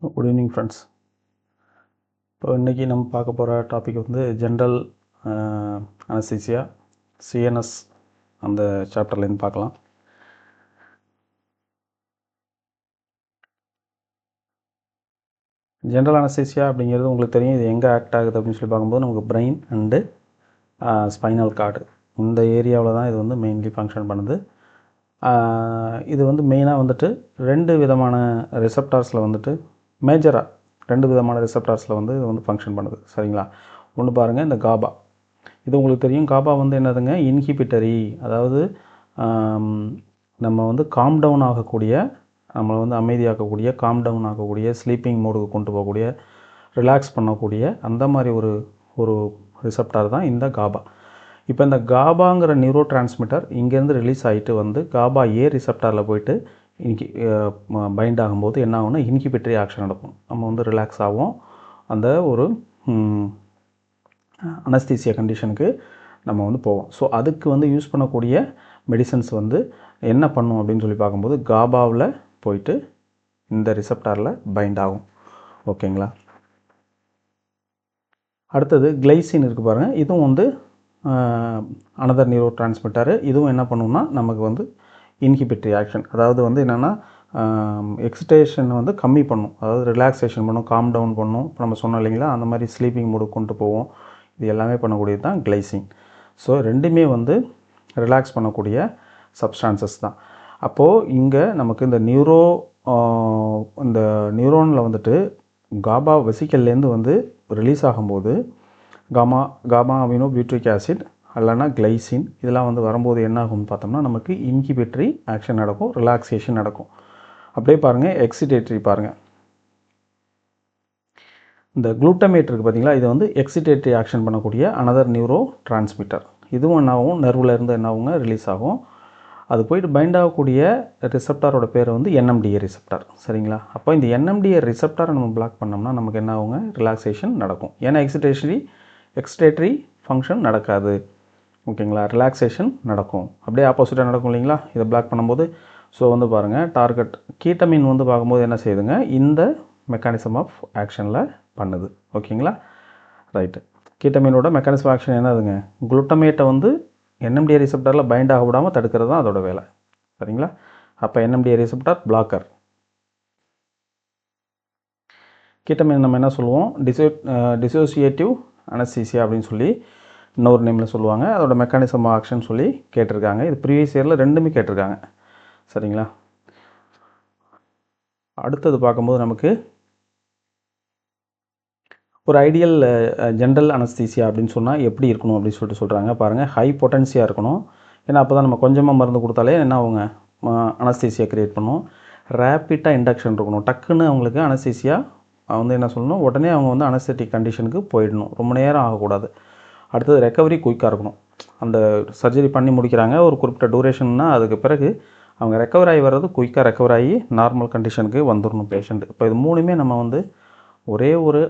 Good evening friends. இப்போ இன்றைக்கி நம்ம பார்க்க போகிற டாபிக் வந்து ஜென்ரல் அனஸ்தீசியா சிஎன்எஸ் அந்த சாப்டர்லேருந்து பார்க்கலாம். ஜென்ரல் அனஸ்தீசியா அப்படிங்கிறது உங்களுக்கு தெரியும். இது எங்கே ஆக்ட் ஆகுது அப்படின்னு சொல்லி பார்க்கும்போது நமக்கு பிரெயின் அண்டு ஸ்பைனல் கார்டு இந்த ஏரியாவில் தான் இது வந்து மெயின்லி ஃபங்க்ஷன் பண்ணுது. இது வந்து மெயினாக வந்துட்டு ரெண்டு விதமான ரிசப்டார்ஸில் வந்துட்டு மேஜராக ரெண்டு விதமான ரிசப்டார்ஸில் வந்து இது வந்து ஃபங்க்ஷன் பண்ணுது. சரிங்களா? ஒன்று பாருங்கள், இந்த காபா. இது உங்களுக்கு தெரியும். காபா வந்து என்னதுங்க, இன்ஹிபிட்டரி. அதாவது நம்ம வந்து காம் டவுன் ஆகக்கூடிய, நம்மளை வந்து அமைதியாக்கக்கூடிய, காம் டவுன் ஆகக்கூடிய, ஸ்லீப்பிங் மோடுக்கு கொண்டு போகக்கூடிய, ரிலாக்ஸ் பண்ணக்கூடிய அந்த மாதிரி ஒரு ரிசப்டார் தான் இந்த காபா. இப்போ இந்த காபாங்கிற நியூரோ டிரான்ஸ்மிட்டர் இங்கேருந்து ரிலீஸ் ஆகிட்டு வந்து காபா ஏ ரிசப்டாரில் போயிட்டு இன்னைக்கு பைண்ட் ஆகும்போது என்ன ஆகும்னா இன்ஹிபிட்டரி ஆக்ஷன் நடக்கும். நம்ம வந்து ரிலாக்ஸ் ஆகும். அந்த ஒரு அனஸ்தீசியா கண்டிஷனுக்கு நம்ம வந்து போவோம். ஸோ அதுக்கு வந்து யூஸ் பண்ணக்கூடிய மெடிசன்ஸ் வந்து என்ன பண்ணும் அப்படின்னு சொல்லி பார்க்கும்போது காபாவில் போயிட்டு இந்த ரிசப்டாரில் பைண்ட் ஆகும். ஓகேங்களா? அடுத்தது கிளைசின் இருக்குது பாருங்கள். இதுவும் வந்து அனதர் நியூரோ டிரான்ஸ்மிட்டர். இதுவும் என்ன பண்ணுன்னா நமக்கு வந்து இன்ஹிபிட்டரி ஆக்ஷன், அதாவது வந்து என்னென்னா எக்ஸிடேஷன் வந்து கம்மி பண்ணும், அதாவது ரிலாக்ஸேஷன் பண்ணும், காம் டவுன் பண்ணும். இப்போ நம்ம சொன்னோம் இல்லைங்களா, அந்த மாதிரி ஸ்லீப்பிங் மூடு கொண்டு போவோம். இது எல்லாமே பண்ணக்கூடியது தான் கிளைசின். ஸோ ரெண்டுமே வந்து ரிலாக்ஸ் பண்ணக்கூடிய சப்ஸ்டான்சஸ் தான். அப்போது இங்கே நமக்கு இந்த இந்த நியூரோனில் வந்துட்டு காபா வெசிக்கல்லேருந்து வந்து ரிலீஸ் ஆகும்போது காமா அமினோ பியூட்ரிக் ஆசிட் இல்லைனா கிளைசின் இதெல்லாம் வந்து வரும்போது என்ன ஆகும்னு பார்த்தோம்னா நமக்கு இன்ஹிபிட்டரி ஆக்ஷன் நடக்கும், ரிலாக்ஸேஷன் நடக்கும். அப்படியே பாருங்கள், எக்ஸிடேட்டரி பாருங்கள். இந்த குளூட்டமேட் இருக்குது பார்த்தீங்களா, இது வந்து எக்ஸிடேட்டரி ஆக்ஷன் பண்ணக்கூடிய அனதர் நியூரோ டிரான்ஸ்மிட்டர். இதுவும் என்ன ஆகும், நர்வில் இருந்து என்ன ஆகுங்க, ரிலீஸ் ஆகும். அது போயிட்டு பைண்ட் ஆகக்கூடிய ரிசப்டாரோட பேர் வந்து என்எம்டிஏ ரிசப்டார். சரிங்களா? அப்போ இந்த என்எம்டிஏ ரிசப்டாரை நம்ம பிளாக் பண்ணோம்னா நமக்கு என்ன ஆகுங்க, ரிலாக்ஸேஷன் நடக்கும். ஏன்னா எக்ஸிடேட்டரி ஃபங்க்ஷன் நடக்காது. ஓகேங்களா? ரிலாக்ஸேஷன் நடக்கும். அப்படியே ஆப்போசிட்டாக நடக்கும் இல்லைங்களா இதை பிளாக் பண்ணும்போது. ஸோ வந்து பாருங்கள், டார்கெட் கீட்டமின் வந்து பார்க்கும்போது என்ன செய்யுதுங்க, இந்த மெக்கானிசம் ஆஃப் ஆக்ஷனில் பண்ணுது. ஓகேங்களா? ரைட்டு. கீட்டமினோட மெக்கானிசம் ஆக்ஷன் என்னதுங்க, குளுட்டமேட்டை வந்து என்எம்டிஏ ரிசப்டாரில் பைண்ட் ஆக விடாமல் தடுக்கிறது தான் அதோட வேலை. சரிங்களா? அப்போ என்எம்டிஏ ரிசப்டார் பிளாக்கர். கீட்டமின் நம்ம என்ன சொல்லுவோம், டிசோசியேட்டிவ் அனஸ்தீசியா அப்படின்னு சொல்லி இன்னொரு நேமில் சொல்லுவாங்க. அதோட மெக்கானிசம் ஆக்ஷன் சொல்லி கேட்டிருக்காங்க. இது ப்ரீவியஸ் இயரில் ரெண்டுமே கேட்டிருக்காங்க. சரிங்களா? அடுத்தது பார்க்கும்போது நமக்கு ஒரு ஐடியல் ஜென்ரல் அனஸ்தீசியா அப்படின்னு சொன்னால் எப்படி இருக்கணும் அப்படின்னு சொல்கிறாங்க. பாருங்கள், ஹை பொட்டன்சியாக இருக்கணும். ஏன்னா அப்போ தான் நம்ம கொஞ்சமாக மருந்து கொடுத்தாலே என்ன ஆகுங்க, அனஸ்தீசியா க்ரியேட் பண்ணும். ரேப்பிட்டாக இண்டக்ஷன் இருக்கணும். டக்குன்னு அவங்களுக்கு அனஸ்தீசியா வந்து என்ன சொல்லணும், உடனே அவங்க வந்து அனஸ்தெட்டிக் கண்டிஷனுக்கு போயிடணும். ரொம்ப நேரம் ஆகக்கூடாது. அடுத்தது ரெக்கவரி குயிக்காக இருக்கணும். அந்த சர்ஜரி பண்ணி முடிக்கிறாங்க ஒரு குறிப்பிட்ட டூரேஷன்னா அதுக்கு பிறகு அவங்க ரெக்கவர் ஆகி வர்றது குயிக்காக ரெக்கவர் ஆகி நார்மல் கண்டிஷனுக்கு வந்துடணும் பேஷண்ட். இப்போ இது மூணுமே நம்ம வந்து ஒரே ஒரு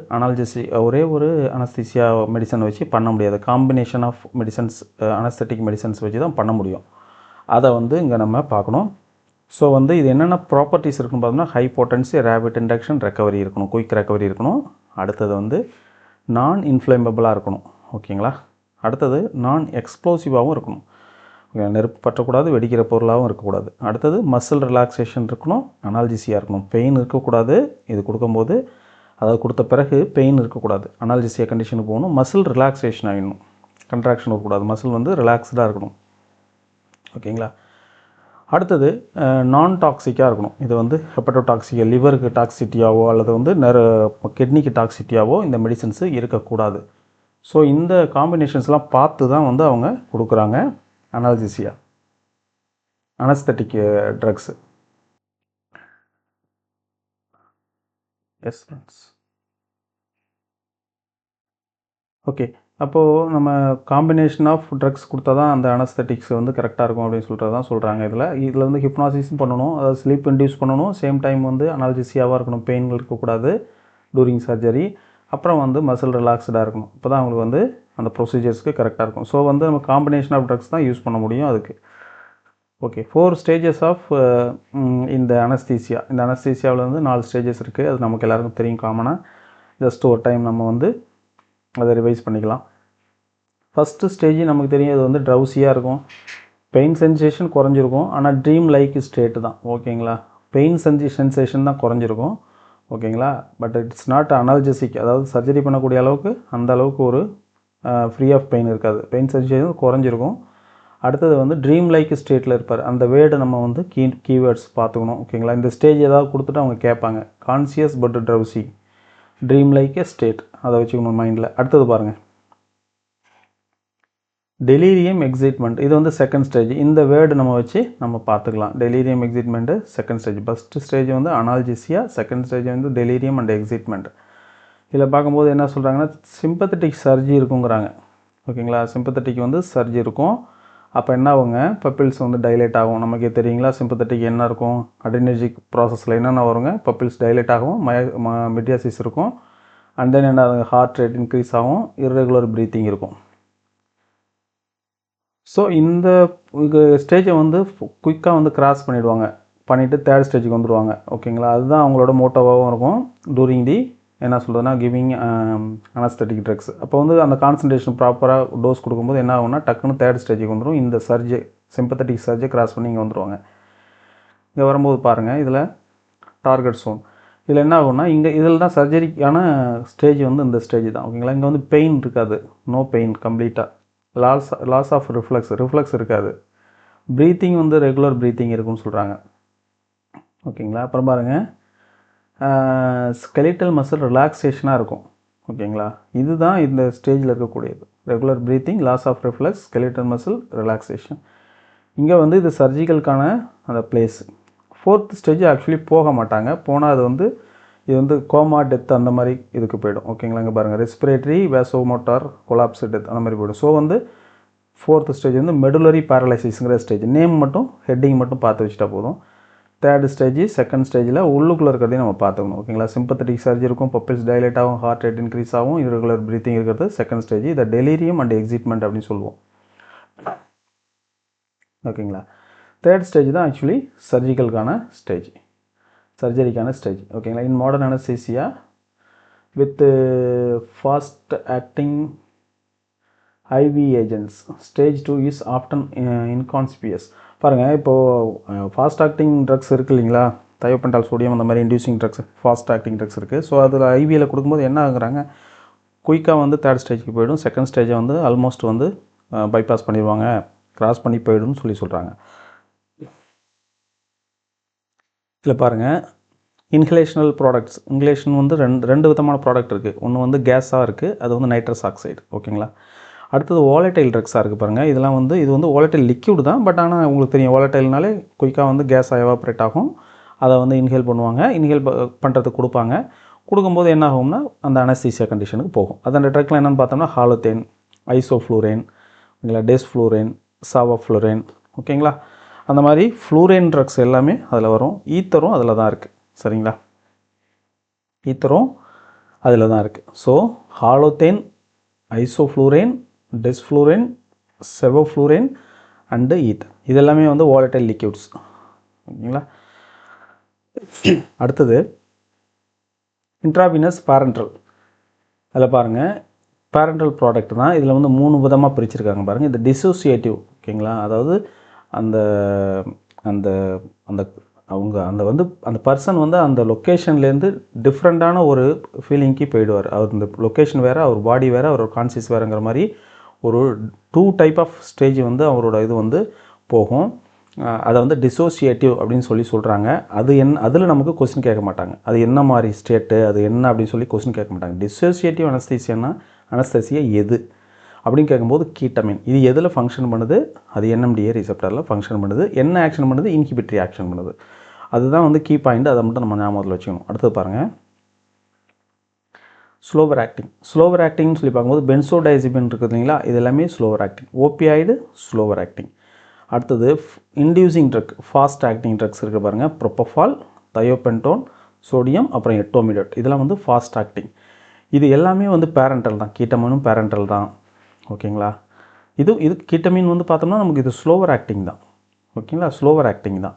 அனஸ்தீசியா மெடிசன் வச்சு பண்ண முடியாது. Combination of medicines, anaesthetic medicines வச்சு தான் பண்ண முடியும். அதை வந்து இங்கே நம்ம பார்க்கணும். ஸோ வந்து இது என்னென்ன ப்ராப்பர்ட்டிஸ் இருக்குன்னு பார்த்தோம்னா high potency, rapid induction, recovery இருக்கணும், குயிக் ரெக்கவரி இருக்கணும். அடுத்தது வந்து நான் இன்ஃப்ளேமபிளாக இருக்கணும். ஓகேங்களா? அடுத்தது நான் எக்ஸ்ப்ளோசிவாகவும் இருக்கணும். நெருப்பு பற்றக்கூடாது, வெடிக்கிற பொருளாகவும் இருக்கக்கூடாது. அடுத்தது மசில் ரிலாக்ஸேஷன் இருக்கணும், அனால்ஜிசியாக இருக்கணும், பெயின் இருக்கக்கூடாது. இது கொடுக்கும்போது, அதாவது கொடுத்த பிறகு பெயின் இருக்கக்கூடாது, அனால்ஜிசியா கண்டிஷனுக்கு போகணும். மசில் ரிலாக்ஸேஷன் ஆகிடணும், கன்ட்ராக்ஷன் இருக்கக்கூடாது, மசில் வந்து ரிலாக்ஸ்டாக இருக்கணும். ஓகேங்களா? அடுத்தது நான் டாக்ஸிக்காக இருக்கணும். இது வந்து ஹெப்படோடாக்சிக், லிவருக்கு டாக்ஸிட்டியாவோ அல்லது வந்து கிட்னிக்கு டாக்ஸிட்டியாவோ இந்த மெடிசன்ஸு இருக்கக்கூடாது. ஸோ இந்த காம்பினேஷன்ஸ்லாம் பார்த்து தான் வந்து அவங்க கொடுக்குறாங்க analgesia, anaesthetic drugs. Yes friends. Okay, அப்போது நம்ம காம்பினேஷன் ஆஃப் ட்ரக்ஸ் கொடுத்தா தான் அந்த அனஸ்தட்டிக்ஸ் வந்து கரெக்டாக இருக்கும் அப்படின்னு சொல்லிட்டு தான் சொல்கிறாங்க. இதில் வந்து ஹிப்னாசிஸும் பண்ணணும், அதாவது ஸ்லீப் இன்டியூஸ் பண்ணணும், சேம் டைம் வந்து அனால்ஜிசியாவாக இருக்கணும், பெயின்கள் இருக்கக்கூடாது டூரிங் சர்ஜரி. அப்புறம் வந்து மசில் ரிலாக்ஸ்டாக இருக்கணும். இப்போ தான் அவங்களுக்கு வந்து அந்த ப்ரொசீஜர்ஸ்க்கு கரெக்டாக இருக்கும். ஸோ வந்து நம்ம காம்பினேஷன் ஆஃப் ட்ரக்ஸ் தான் யூஸ் பண்ண முடியும் அதுக்கு. ஓகே 4 ஸ்டேஜஸ் ஆஃப் இந்த அனஸ்தீசியா. இந்த அனஸ்தீசியாவில் வந்து 4 ஸ்டேஜஸ் இருக்குது. அது நமக்கு எல்லாருக்கும் தெரியும் காமனாக. ஜஸ்ட் ஒரு டைம் நம்ம வந்து அதை ரிவைஸ் பண்ணிக்கலாம். ஃபஸ்ட்டு ஸ்டேஜ் நமக்கு தெரியும், அது வந்து ட்ரவுசியாக இருக்கும், பெயின் சென்சேஷன் குறைஞ்சிருக்கும், ஆனால் ட்ரீம் லைக் ஸ்டேட்டு தான். ஓகேங்களா, பெயின் சென்சேஷன் தான் குறைஞ்சிருக்கும். ஓகேங்களா, பட் இட்ஸ் நாட் அனால்ஜெசிக், அதாவது சர்ஜரி பண்ணக்கூடிய அளவுக்கு அந்த அளவுக்கு ஒரு ஃப்ரீ ஆஃப் பெயின் இருக்காது, பெயின் சென்சேஷன் குறைஞ்சிருக்கும். அடுத்தது வந்து ட்ரீம் லைக் ஸ்டேட்டில் இருப்பார். அந்த வேர்டு நம்ம வந்து கீவேர்ட்ஸ் பார்த்துக்கணும். ஓகேங்களா, இந்த ஸ்டேஜ் ஏதாவது கொடுத்துட்டு அவங்க கேட்பாங்க, conscious but drowsy, dream like state, அதை வச்சுக்கணும் மைண்டில். அடுத்தது பாருங்கள், டெலீரியம் எக்ஸைட்மெண்ட். இது வந்து செகண்ட் ஸ்டேஜ். இந்த வேர்டு நம்ம வச்சு நம்ம பார்த்துக்கலாம். Delirium excitement second stage. First stage வந்து அனால்ஜெசியா, செகண்ட் ஸ்டேஜ் வந்து டெலீரியம் அண்ட் எக்ஸைட்மெண்ட். இதில் பார்க்கும்போது என்ன சொல்கிறாங்கன்னா, சிம்பத்தட்டிக் சர்ஜி இருக்குங்கிறாங்க. ஓகேங்களா, சிம்பத்தட்டிக் வந்து சர்ஜி இருக்கும். அப்போ என்ன ஆகுங்க, பப்பிள்ஸ் வந்து டைலேட் ஆகும். நமக்கு தெரியுங்களா, சிம்பத்தட்டிக் என்ன இருக்கும், அட்ரினர்ஜிக் ப்ராசஸில் என்னென்ன வருங்க, பப்பிள்ஸ் டைலேட் ஆகும், மிடியாசிஸ் இருக்கும், அண்ட் தென் என்ன ஆகுங்க, ஹார்ட் ரேட் இன்க்ரீஸ் ஆகும், இர்ரெகுலர் ப்ரீத்திங் இருக்கும். ஸோ இந்த ஸ்டேஜை வந்து குயிக்காக வந்து கிராஸ் பண்ணிவிடுவாங்க, பண்ணிவிட்டு தேர்ட் ஸ்டேஜுக்கு வந்துடுவாங்க. ஓகேங்களா, அதுதான் அவங்களோட மோட்டோவாகவும் இருக்கும் டூரிங் தி என்ன சொல்கிறதுனா கிவிங் அனஸ்தட்டிக் ட்ரக்ஸ். அப்போ வந்து அந்த கான்சன்ட்ரேஷன் ப்ராப்பராக டோஸ் கொடுக்கும்போது என்ன ஆகும்னா டக்குன்னு தேர்ட் ஸ்டேஜுக்கு வந்துடும். இந்த சர்ஜை சிம்பத்தட்டிக் சர்ஜை கிராஸ் பண்ணி இங்கே வந்துடுவாங்க. இங்கே வரும்போது பாருங்கள், இதில் டார்கெட் சோன். இதில் என்ன ஆகும்னா இதில் தான் சர்ஜரிக்கான ஸ்டேஜ் வந்து இந்த ஸ்டேஜ் தான். ஓகேங்களா, இங்கே வந்து பெயின் இருக்காது, நோ பெயின் கம்ப்ளீட்டாக. லாஸ் ஆஃப் ரிஃப்ளெக்ஸ் இருக்காது. ப்ரீத்திங் வந்து ரெகுலர் ப்ரீத்திங் இருக்குன்னு சொல்கிறாங்க. ஓகேங்களா, அப்புறம் பாருங்கள், ஸ்கெலிட்டல் மசில் ரிலாக்ஸேஷனாக இருக்கும். ஓகேங்களா, இதுதான் இந்த ஸ்டேஜில் இருக்கக்கூடியது. Regular breathing, loss of reflex, skeletal muscle relaxation. இங்கே வந்து இது சர்ஜிக்கலுக்கான அந்த பிளேஸ். ஃபோர்த் ஸ்டேஜ் ஆக்சுவலி போக மாட்டாங்க, போனால் அது வந்து இது வந்து கோமா டெத் அந்த மாதிரி இதுக்கு போய்டும். ஓகேங்களா, இங்கே பாருங்கள், ரெஸ்பிரேட்டரி வேசோமோட்டார் கொலாப்ஸ் டெத் அந்த மாதிரி போய்டும். ஸோ வந்து ஃபோர்த் ஸ்டேஜ் வந்து மெடுலரி பேரலைசிஸ்ங்கிற ஸ்டேஜ். நேம் மட்டும் ஹெட்டிங் மட்டும் பார்த்து வச்சுட்டா போதும். தேர்ட் ஸ்டேஜ் செகண்ட் ஸ்டேஜில் உள்ளுக்குள்ளே இருக்கிறதையும் நம்ம பார்த்துக்கணும். ஓகேங்களா, சிம்பத்தட்டிக் சர்ஜி இருக்கும், பப்பிள்ஸ் டைலேட் ஆகும், ஹார்ட் ரேட் இன்க்ரீஸ் ஆகும், இரெகுலர் ப்ரீத்திங் இருக்கிறது செகண்ட் ஸ்டேஜ். இதை டெலீரியம் அண்ட் எக்ஸைட்மெண்ட் அப்படின்னு சொல்லுவோம். ஓகேங்களா, தேர்ட் ஸ்டேஜ் தான் ஆக்சுவலி சர்ஜிக்கலுக்கான ஸ்டேஜ், சர்ஜரிக்கான ஸ்டேஜ். ஓகேங்களா, in modern anaesthesia with fast acting IV agents stage 2 is often inconspicuous. பாருங்கள், இப்போது ஃபாஸ்ட் ஆக்டிங் ட்ரக்ஸ் இருக்குது இல்லைங்களா, தயோபென்டால் சோடியம் அந்த மாதிரி inducing drugs, fast acting drugs இருக்குது. ஸோ அதில் ஐவியில் கொடுக்கும்போது என்ன ஆகுறாங்க, குயிக்காக வந்து தேர்ட் ஸ்டேஜுக்கு போய்டும், செகண்ட் ஸ்டேஜை வந்து ஆல்மோஸ்ட் வந்து பைபாஸ் பண்ணிடுவாங்க, கிராஸ் பண்ணி போய்டும்னு சொல்கிறாங்க. இதில் பாருங்கள், இன்ஹலேஷனல் ப்ராடக்ட்ஸ். இன்ஹலேஷன் வந்து ரெண்டு விதமான ப்ராடக்ட் இருக்குது. ஒன்று வந்து கேஸாக இருக்குது, அது வந்து நைட்ரஸ் ஆக்சைடு. ஓகேங்களா, அடுத்தது வாலடைல் ட்ரக்ஸாக இருக்குது பாருங்கள். இதெல்லாம் வந்து இது வந்து வாலடைல் லிக்யூட் தான், பட் ஆனால் உங்களுக்கு தெரியும் வாலடைல்னாலே குயிக்காக வந்து கேஸாக எவாப்ரேட் ஆகும். அதை வந்து இன்ஹேல் பண்ணுவாங்க, இன்ஹேல் பண்ணுறதுக்கு கொடுப்பாங்க. கொடுக்கும்போது என்ன ஆகும்னா அந்த அனஸ்தீசியா கண்டிஷனுக்கு போகும். அது அந்த ட்ரக்லாம் என்னென்னு பார்த்தோம்னா ஹாலோதேன், ஐசோஃப்ளூரேன், ஓகேங்களா, டெஸ்ஃப்ளூரேன், சாவாஃப்ளூரேன். ஓகேங்களா, அந்த மாதிரி ஃப்ளூரேன் ட்ரக்ஸ் எல்லாமே அதில் வரும். ஈத்தரும் அதில் தான் இருக்குது. சரிங்களா, ஈத்தரும் அதில் தான் இருக்குது. ஸோ ஹாலோதேன், ஐசோஃப்ளூரேன், டெஸ்ஃப்ளூரேன், செவோஃப்ளூரேன் அண்டு ஈத்தர், இதெல்லாமே வந்து வாலடைல் லிக்யூட்ஸ். ஓகேங்களா, அடுத்தது இன்ட்ராவினஸ் பேரண்டல். அதில் பாருங்கள், பேரண்டல் ப்ராடக்ட் தான். இதில் வந்து 3 விதமாக பிரிச்சிருக்காங்க பாருங்கள். இது டிசோசியேட்டிவ். ஓகேங்களா, அதாவது அந்த அந்த அந்த அவங்க அந்த வந்து அந்த பர்சன் வந்து அந்த லொக்கேஷன்லேருந்து டிஃப்ரெண்ட்டான ஒரு ஃபீலிங்க்கு போயிடுவார். அவர் இந்த லொக்கேஷன் வேறு, அவர் பாடி வேறு, அவர் கான்சியஸ் வேறுங்கிற மாதிரி ஒரு 2 டைப் ஆஃப் ஸ்டேஜ் வந்து அவரோட இது வந்து போகும். அதை வந்து டிசோசியேட்டிவ் அப்படின்னு சொல்கிறாங்க. அதில் நமக்கு கொஸ்டின் கேட்க மாட்டாங்க, அது என்ன மாதிரி ஸ்டேட்டு, அது என்ன அப்படின்னு சொல்லி கொஸ்டின் கேட்க மாட்டாங்க. டிசோசியேட்டிவ் அனஸ்தீசியா எது அப்படின்னு கேட்கும்போது கீட்டமின். இது எதில் ஃபங்க்ஷன் பண்ணுது, அது NMDA ரிசெப்டரில் ஃபங்க்ஷன் பண்ணுது. என்ன ஆக்ஷன் பண்ணுது, இன்ஹிபிட்டரி ஆக்ஷன் பண்ணுது. அதுதான் வந்து கீ பாயிண்ட், அதை மட்டும் நம்ம ஞாபகத்தில் வச்சுக்கணும். அடுத்தது பாருங்கள், ஸ்லோவர் ஆக்டிங். ஸ்லோவர் ஆக்டிங்னு சொல்லி பார்க்கும்போது பென்சோடைசிபின் இருக்குது இல்லைங்களா, இது எல்லாமே slower acting. Opioid slower acting. அடுத்தது inducing drug, fast acting drugs இருக்குது பாருங்கள். ப்ரோபோஃபால், தயோபென்டோன், சோடியம், அப்புறம் எட்டோமிடேட், இதெல்லாம் வந்து ஃபாஸ்ட் ஆக்டிங். இது எல்லாமே வந்து பேரண்டல் தான், கீட்டமினும் பேரண்டல் தான். ஓகேங்களா, இது கீட்டமின் வந்து பார்த்தோம்னா நமக்கு இது ஸ்லோவர் ஆக்டிங் தான். ஓகேங்களா, ஸ்லோவர் ஆக்டிங் தான்.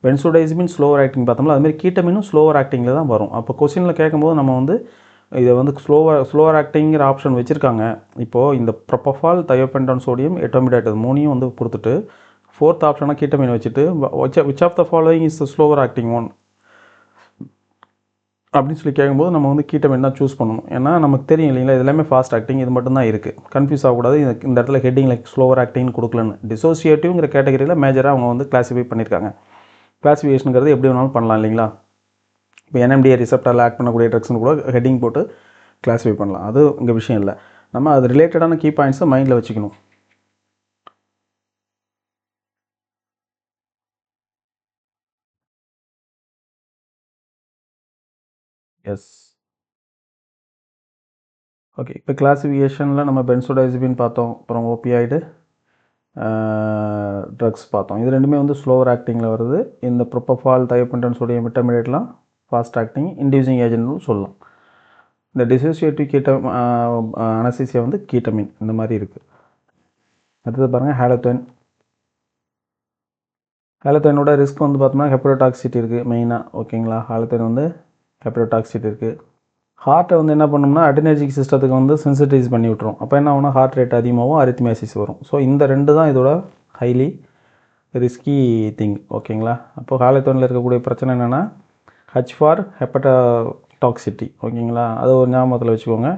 பென்சோடைசமின் ஸ்லோவர் ஆக்டிங் பார்த்தோம்னா அதுமாதிரி கீட்டமினும் ஸ்லோவர் ஆக்டிங்கில் தான் வரும். அப்போ கொஸ்டினில் கேட்கும்போது நம்ம வந்து இதை வந்து ஸ்லோவர் ஆக்டிங்கிற ஆப்ஷன் வச்சுருக்காங்க. இப்போது இந்த ப்ரொபஃபால், தயோபென்டான் சோடியம், எட்டோமிடேட் இது 3 வந்து கொடுத்துட்டு 4th ஆப்ஷனாக கீட்டமின் வச்சுட்டு which of the following is the slower acting one அப்படின்னு சொல்லி கேட்கும்போது நம்ம வந்து கீட்டமின் தான் சூஸ் பண்ணணும். ஏன்னா நமக்கு தெரியும் இல்லைங்களா, இது எல்லாமே ஃபாஸ்ட் ஆக்டிங், இது மட்டும் தான் இருக்குது. கன்ஃபியூஸ் ஆகக்கூடாது. இந்த இடத்துல ஹெட்டிங் லைக் ஸ்லோவர் ஆக்டிங் கொடுக்கலன்னு. டிசோசியேட்டிவ்ங்கிற கேட்டகரியில் மேஜராக அவங்க வந்து கிளாஸிஃபை பண்ணியிருக்காங்க. கிளாஸிஃபிகேஷனுங்கிறது எப்படி வேணாலும் பண்ணலாம் இல்லைங்களா. இப்போ NMDA ரிசெப்டாரில் ஆக்ட் பண்ணக்கூடிய ட்ரக்ஸ்னு கூட ஹெட்டிங் போட்டு கிளாஸிஃபை பண்ணலாம். அது இங்கே விஷயம் இல்லை. நம்ம அது ரிலேட்டடான கீ பாயிண்ட்ஸை மைண்டில் வச்சுக்கணும். எஸ். ஓகே, இப்போ கிளாஸிஃபிகேஷனில் நம்ம பென்சோடைசபின் பார்த்தோம், அப்புறம் ஓபியாய்டு ட்ரக்ஸ் பார்த்தோம். இது ரெண்டுமே வந்து ஸ்லோவர் ஆக்டிங்கில் வருது. இந்த ப்ரொபஃபால், தயோபென்டான் சோடியம் இன்டர்மீடியட்லாம் ஃபாஸ்ட் ஆக்டிங் இன்டியூசிங் ஏஜென்ட்னு சொல்லலாம். இந்த டிசோசியேட்டிவ் அனஸ்தீசியா வந்து கீட்டமின் இந்த மாதிரி இருக்குது. அடுத்தது பாருங்கள் ஹாலோதோன். ஹாலோதோனோட ரிஸ்க் வந்து பார்த்தோம்னா ஹெப்படோடாக்சிட்டி இருக்குது மெயினாக. ஓகேங்களா, ஹாலோதோன் வந்து ஹெப்படோடாக்சிட்டி இருக்குது. ஹார்ட்டை வந்து என்ன பண்ணோம்னா அட்ரினர்ஜிக் சிஸ்டத்துக்கு வந்து சென்சிட்டைஸ் பண்ணி விட்ரும். அப்போ என்ன ஆகும்னா ஹார்ட் ரேட் அதிகமாகவும் அரித்மியாசிஸ் வரும். ஸோ இந்த ரெண்டு தான் இதோட ஹைலி ரிஸ்கி திங். ஓகேங்களா, அப்போது ஹாலோதோனில் இருக்கக்கூடிய பிரச்சனை என்னென்னா ஹச் ஃபார் ஹெப்படோடாக்சிட்டி. ஓகேங்களா, அது ஒரு ஞாபகத்தில் வச்சுக்கோங்க.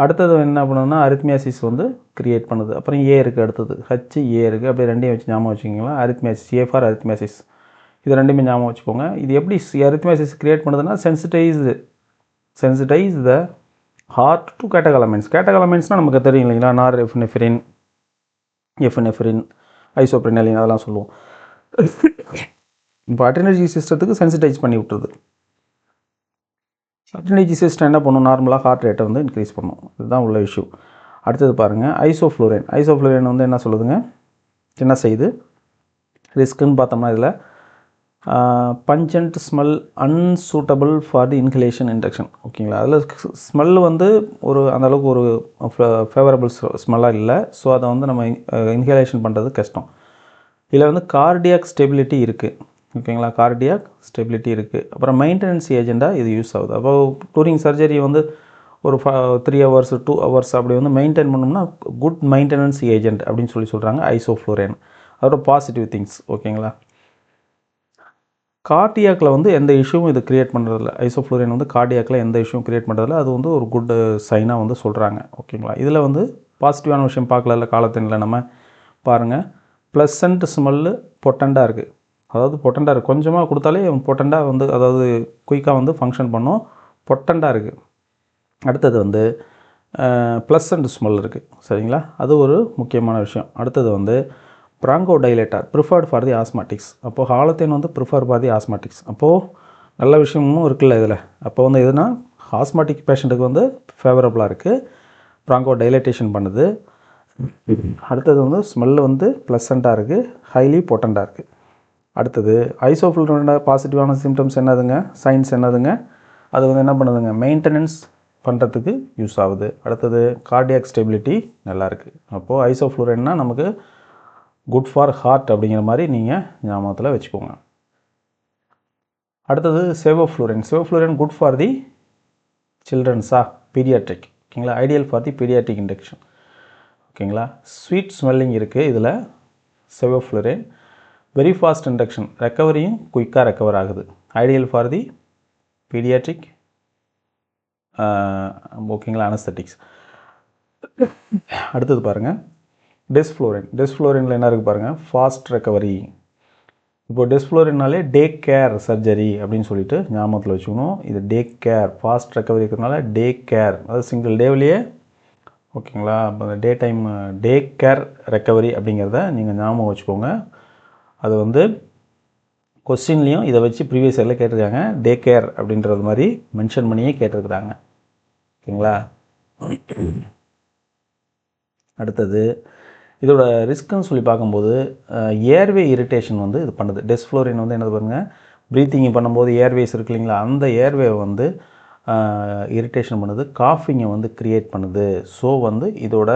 அடுத்தது என்ன பண்ணணும்னா அரித்மியாசிஸ் வந்து கிரியேட் பண்ணுது. அப்புறம் ஏ இருக்குது, அடுத்தது HA இருக்குது. அப்படியே ரெண்டையும் வச்சு ஞாபகம் வச்சுக்கிங்களா. அரித்மியாசிஸ், ஏ ஃபார் அரித்மியாசிஸ், இது ரெண்டுமே ஞாபகம் வச்சுக்கோங்க. இது எப்படி அரித்மியாசிஸ் கிரியேட் பண்ணுதுன்னா sensitize the heart to catecholamines. Catecholamines-னால் நமக்கு தெரியும் இல்லைங்களா, எஃப்னெஃப்ரின், ஐசோப்ரினலின் அதெல்லாம் சொல்லுவோம். இப்போ அட்ரினர்ஜிக் சிஸ்டத்துக்கு சென்சிடைஸ் பண்ணி விட்டுருது. அட்ரினர்ஜிக் சிஸ்டம் என்ன பண்ணும், நார்மலாக ஹார்ட் ரேட்டை வந்து இன்க்ரீஸ் பண்ணும். இதுதான் உள்ள இஷ்யூ. அடுத்தது பாருங்கள் ஐசோஃப்ளூரைன். ஐசோஃப்ளூரைன் வந்து என்ன சொல்லுதுங்க, என்ன செய்யுது ரிஸ்க்குன்னு பார்த்தோம்னா இதில் pungent smell unsuitable for the inhalation induction. ஓகேங்களா, அதில் ஸ்மெல் வந்து ஒரு அந்தளவுக்கு ஒரு ஃபேவரபிள் ஸ்மெல்லாக இல்லை. ஸோ அதை வந்து நம்ம இன்ஹலேஷன் பண்ணுறது கஷ்டம். இதில் வந்து கார்டியாக் ஸ்டெபிலிட்டி இருக்குது. ஓகேங்களா, கார்டியாக் ஸ்டெபிலிட்டி இருக்குது. அப்புறம் மெயின்டெனன்ஸ் ஏஜெண்டாக இது யூஸ் ஆகுது. அப்போ டூரிங் சர்ஜரி வந்து ஒரு 3 hours 2 hours அப்படி வந்து மெயின்டைன் பண்ணோம்னா குட் மெயின்டெனன்ஸ் ஏஜெண்ட் அப்படின்னு சொல்கிறாங்க ஐசோஃப்ளூரைன். அதோட பாசிட்டிவ் திங்ஸ். ஓகேங்களா, கார்டியாக்கில் வந்து எந்த இஷ்யூவும் இது கிரியேட் பண்ணுறதில்ல. ஐசோஃப்ளூரைன் வந்து கார்டியாக்கில் எந்த இஷ்யூவும் கிரியேட் பண்ணுறதில்ல. அது வந்து ஒரு குட் சைனாக வந்து சொல்கிறாங்க. ஓகேங்களா, இதில் வந்து பாசிட்டிவான விஷயம் பார்க்கல காலத்தினில் நம்ம பாருங்கள். ப்ளசண்ட் ஸ்மெல்லு பொட்டண்டாக இருக்குது. அதாவது பொட்டண்டாக இருக்குது, கொஞ்சமாக கொடுத்தாலே பொட்டண்டாக வந்து அதாவது குயிக்காக வந்து ஃபங்க்ஷன் பண்ணும், பொட்டண்டாக இருக்குது. அடுத்தது வந்து ப்ளசண்ட் ஸ்மெல் இருக்குது. சரிங்களா, அது ஒரு முக்கியமான விஷயம். அடுத்தது வந்து bronchodilator preferred for the asthmatics. அப்போது ஹாலத்தேன் வந்து ப்ரிஃபர் ஃபார் தி ஆஸ்மாட்டிக்ஸ். அப்போது நல்ல விஷயமும் இருக்குல்ல இதில். அப்போ வந்து எதுனா ஆஸ்மாட்டிக் பேஷண்ட்டுக்கு வந்து ஃபேவரபுளாக இருக்குது, ப்ராங்கோ டைலேட்டேஷன் பண்ணுது. அடுத்தது வந்து ஸ்மெல்லு வந்து ப்ளசண்ட்டாக இருக்குது, ஹைலி பொட்டண்டாக இருக்குது. அடுத்தது ஐசோஃப்ளூரைனோட பாசிட்டிவான சிம்டம்ஸ் என்னதுங்க, சைன்ஸ் என்னதுங்க, அது வந்து என்ன பண்ணுதுங்க, மெயின்டெனன்ஸ் பண்ணுறதுக்கு யூஸ் ஆகுது. அடுத்தது கார்டியாக் ஸ்டெபிலிட்டி நல்லாயிருக்கு. அப்போது ஐசோஃப்ளூரைன்னா நமக்கு குட் ஃபார் ஹார்ட் அப்படிங்கிற மாதிரி நீங்கள் ஞாபகத்தில் வச்சுக்கோங்க. அடுத்தது செவோஃப்ளூரைன். செவோஃப்ளூரைன் குட் ஃபார் தி சில்ட்ரன்ஸா, பீடியாட்ரிக். ஓகேங்களா, ideal for the paediatric induction. ஓகேங்களா, ஸ்வீட் ஸ்மெல்லிங் இருக்குது இதில் செவோஃப்ளூரைன். வெரி ஃபாஸ்ட் இன்டக்ஷன், ரெக்கவரியும் குயிக்காக ரெக்கவர் ஆகுது, ஐடியல் ஃபார் தி பீடியாட்ரிக். ஓகேங்களா, அனஸ்தட்டிக்ஸ். அடுத்தது பாருங்கள் டெஸ்ஃப்ளோரின். டெஸ்ஃப்ளோரினில் என்ன இருக்குது பாருங்கள், ஃபாஸ்ட் ரெக்கவரி. இப்போ டெஸ்ஃப்ளோரின்னாலே டே கேர் சர்ஜரி அப்படின்னு சொல்லிட்டு ஞாபகத்தில் வச்சுக்கணும். இது டே கேர், ஃபாஸ்ட் ரெக்கவரி இருக்கிறதுனால டே கேர், அதாவது சிங்கிள் டேவிலேயே. ஓகேங்களா, இப்போ day time day care recovery அப்படிங்கிறத நீங்கள் ஞாபகம் வச்சுக்கோங்க. அது வந்து கொஸ்டின்லேயும் இதை வச்சு ப்ரீவியஸ் இயரில் கேட்டிருக்காங்க, டே கேர் அப்படின்றது மாதிரி மென்ஷன் பண்ணியே கேட்டிருக்கிறாங்க. ஓகேங்களா, அடுத்தது இதோட ரிஸ்க்குன்னு சொல்லி பார்க்கும்போது ஏர்வே இரிட்டேஷன் வந்து இது பண்ணுது. டெஸ்ஃப்ளோரின் வந்து என்னது பாருங்கள், ப்ரீத்திங் பண்ணும்போது ஏர்வேஸ் இருக்கு இல்லைங்களா, அந்த ஏர்வே வந்து இரிட்டேஷன் பண்ணுது, காஃபிங்கை வந்து க்ரியேட் பண்ணுது. ஸோ வந்து இதோட